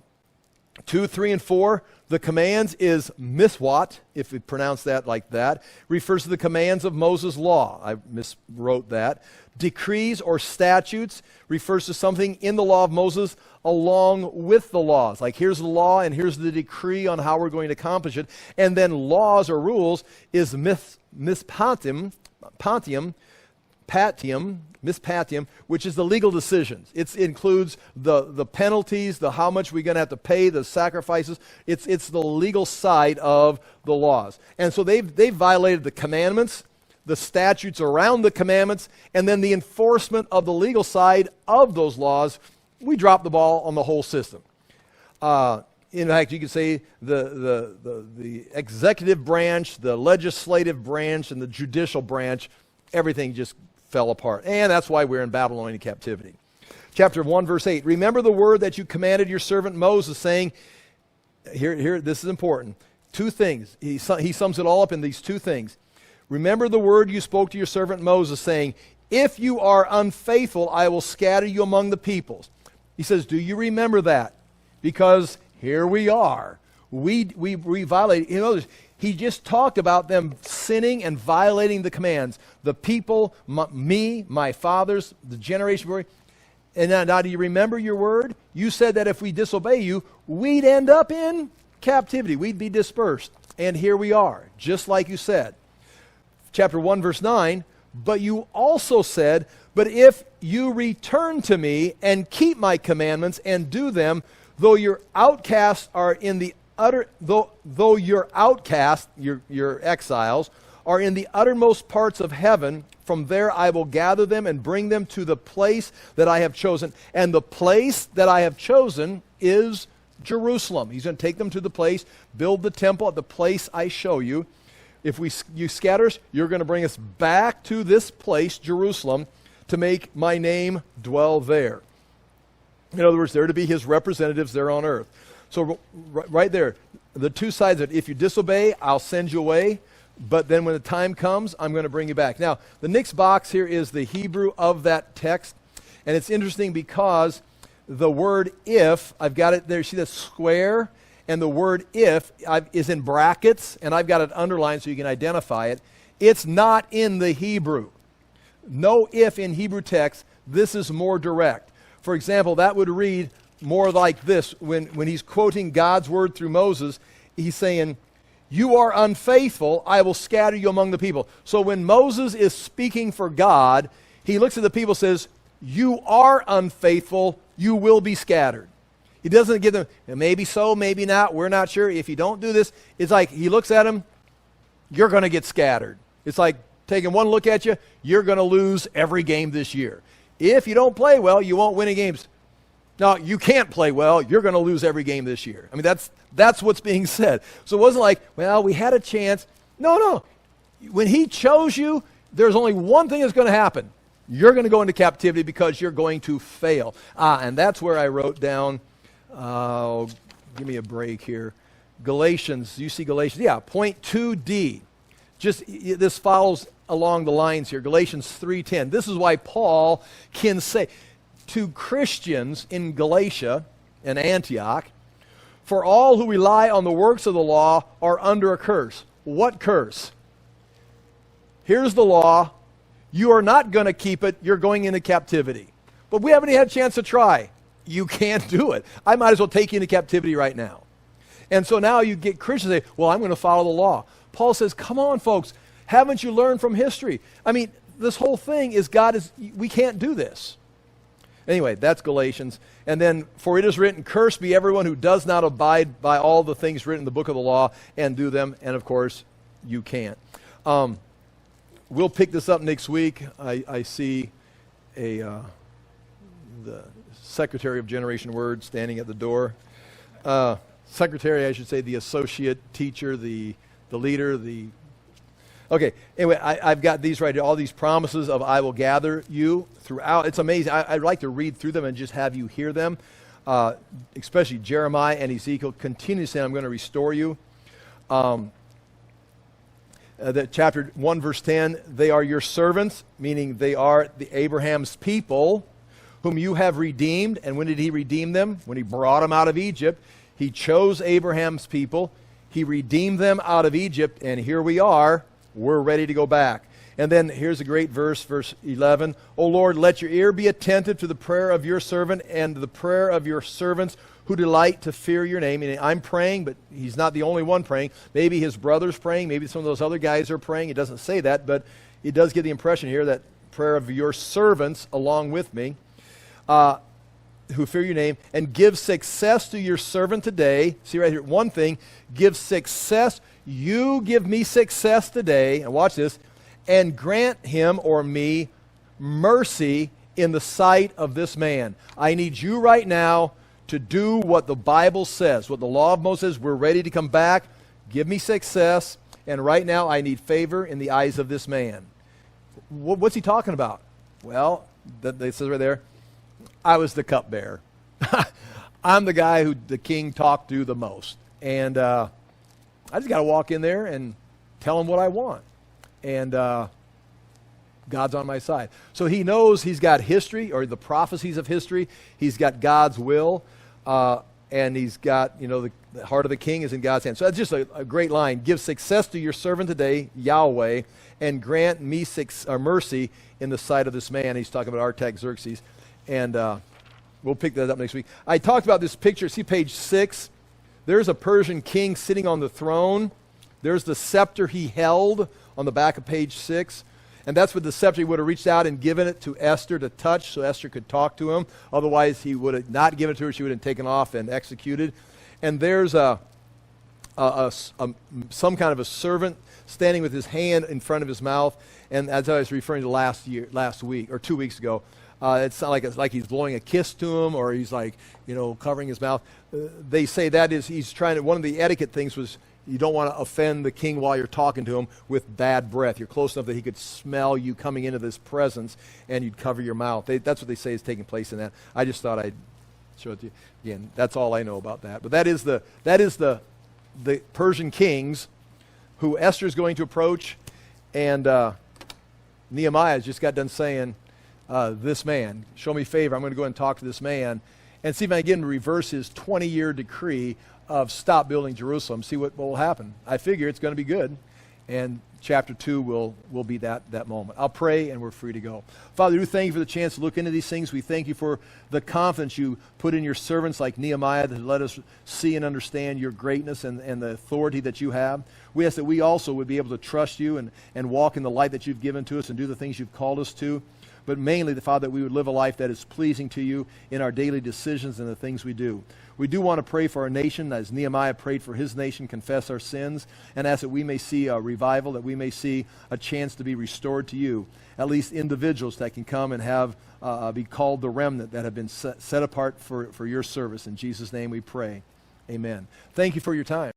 3, and 4, the commands is miswat, if we pronounce that like that. Refers to the commands of Moses' law. I miswrote that. Decrees or statutes refers to something in the law of Moses along with the laws. Like here's the law and here's the decree on how we're going to accomplish it. And then laws or rules is mispatium, which is the legal decisions. It includes the penalties, the how much we're going to have to pay, the sacrifices. It's the legal side of the laws. And so they've violated the commandments, the statutes around the commandments, and then the enforcement of the legal side of those laws. We dropped the ball on the whole system. In fact, you could say the executive branch, the legislative branch, and the judicial branch, everything just fell apart. And that's why we're in Babylonian captivity. Chapter 1, verse 8. Remember the word that you commanded your servant Moses, saying, here, this is important. 2 things. He sums it all up in these 2 things. Remember the word you spoke to your servant Moses, saying, if you are unfaithful, I will scatter you among the peoples. He says, do you remember that? Because here we are. We violate. He just talked about them sinning and violating the commands. The people, me, my fathers, the generation before. And now do you remember your word? You said that if we disobey you, we'd end up in captivity. We'd be dispersed. And here we are, just like you said. Chapter 1, verse 9, but you also said, but if you return to me and keep my commandments and do them, though your outcasts are in the utter, though your outcasts, your exiles, are in the uttermost parts of heaven, from there I will gather them and bring them to the place that I have chosen. And the place that I have chosen is Jerusalem. He's going to take them to the place, build the temple at the place I show you. If you scatter us, you're going to bring us back to this place, Jerusalem, to make my name dwell there. In other words, they're to be his representatives there on earth. So right there, the 2 sides of it, if you disobey, I'll send you away. but then when the time comes, I'm going to bring you back. Now, the next box here is the Hebrew of that text, and it's interesting because the word if, I've got it there, see the square? And the word if is in brackets, and I've got it underlined so you can identify it. It's not in the Hebrew. No if in Hebrew text. This is more direct. For example, that would read more like this. When he's quoting God's word through Moses, he's saying, you are unfaithful, I will scatter you among the people. So when Moses is speaking for God, he looks at the people and says, you are unfaithful, you will be scattered. He doesn't give them, maybe so, maybe not, we're not sure. If you don't do this, it's like he looks at them, you're going to get scattered. It's like taking one look at you, you're going to lose every game this year. If you don't play well, you won't win any games. No, you can't play well, you're going to lose every game this year. I mean, that's what's being said. So it wasn't like, well, we had a chance. No. When he chose you, there's only one thing that's going to happen. You're going to go into captivity because you're going to fail. And that's where I wrote down, give me a break here. Galatians, you see Galatians? Yeah, point 2D. Just, this follows along the lines here. Galatians 3:10. This is why Paul can say to Christians in Galatia and Antioch, for all who rely on the works of the law are under a curse. What curse? Here's the law. You are not going to keep it. You're going into captivity. But we haven't had a chance to try. You can't do it. I might as well take you into captivity right now. And so now you get Christians say, well, I'm going to follow the law. Paul says, come on, folks. Haven't you learned from history? I mean, this whole thing is we can't do this. Anyway, that's Galatians. And then, for it is written, cursed be everyone who does not abide by all the things written in the book of the law and do them. And of course, you can't. We'll pick this up next week. I see the secretary of Generation Word standing at the door. Secretary, I should say, the associate teacher, the leader, Okay, anyway, I've got these right here, all these promises of I will gather you throughout. It's amazing. I'd like to read through them and just have you hear them, especially Jeremiah and Ezekiel continue saying, I'm going to restore you. That chapter 1, verse 10, they are your servants, meaning they are Abraham's people, whom you have redeemed. And when did he redeem them? When he brought them out of Egypt. He chose Abraham's people. He redeemed them out of Egypt, and here we are. We're ready to go back. And then here's a great verse, verse 11. O Lord, let your ear be attentive to the prayer of your servant and the prayer of your servants who delight to fear your name. And I'm praying, but he's not the only one praying. Maybe his brother's praying. Maybe some of those other guys are praying. It doesn't say that, but it does give the impression here that prayer of your servants along with me, who fear your name, and give success to your servant today. See right here, one thing, give success. You give me success today, and watch this, and grant him or me mercy in the sight of this man. I need you right now to do what the Bible says, what the law of Moses says. We're ready to come back. Give me success, and right now I need favor in the eyes of this man. What's he talking about? Well, it says right there, I was the cupbearer. I'm the guy who the king talked to the most. And I just got to walk in there and tell him what I want. And God's on my side. So he knows he's got history, or the prophecies of history. He's got God's will. And he's got, the heart of the king is in God's hand. So that's just a great line. Give success to your servant today, Yahweh, and grant me mercy in the sight of this man. He's talking about Artaxerxes. And we'll pick that up next week. I talked about this picture. See page 6? There's a Persian king sitting on the throne. There's the scepter he held on the back of page 6. And that's what the scepter, he would have reached out and given it to Esther to touch so Esther could talk to him. Otherwise, he would have not given it to her. She would have taken off and executed. And there's some kind of a servant standing with his hand in front of his mouth. And as I was referring to last week or 2 weeks ago, it's not like he's blowing a kiss to him or he's like, covering his mouth. They say that is he's trying to, one of the etiquette things was you don't want to offend the king while you're talking to him with bad breath. You're close enough that he could smell you coming into this presence and you'd cover your mouth. That's what they say is taking place in that. I just thought I'd show it to you. Again, that's all I know about that. But that is the Persian kings who Esther's going to approach, and Nehemiah just got done saying, this man, show me favor. I'm going to go and talk to this man and see if I can get him to reverse his 20-year decree of stop building Jerusalem, see what will happen. I figure it's going to be good, and chapter 2 will be that moment. I'll pray, and we're free to go. Father, we thank you for the chance to look into these things. We thank you for the confidence you put in your servants like Nehemiah to let us see and understand your greatness and the authority that you have. We ask that we also would be able to trust you and walk in the light that you've given to us and do the things you've called us to. But mainly, Father, that we would live a life that is pleasing to you in our daily decisions and the things we do. We do want to pray for our nation, as Nehemiah prayed for his nation, confess our sins, and ask that we may see a revival, that we may see a chance to be restored to you. At least individuals that can come and have be called the remnant that have been set apart for your service. In Jesus' name we pray. Amen. Thank you for your time.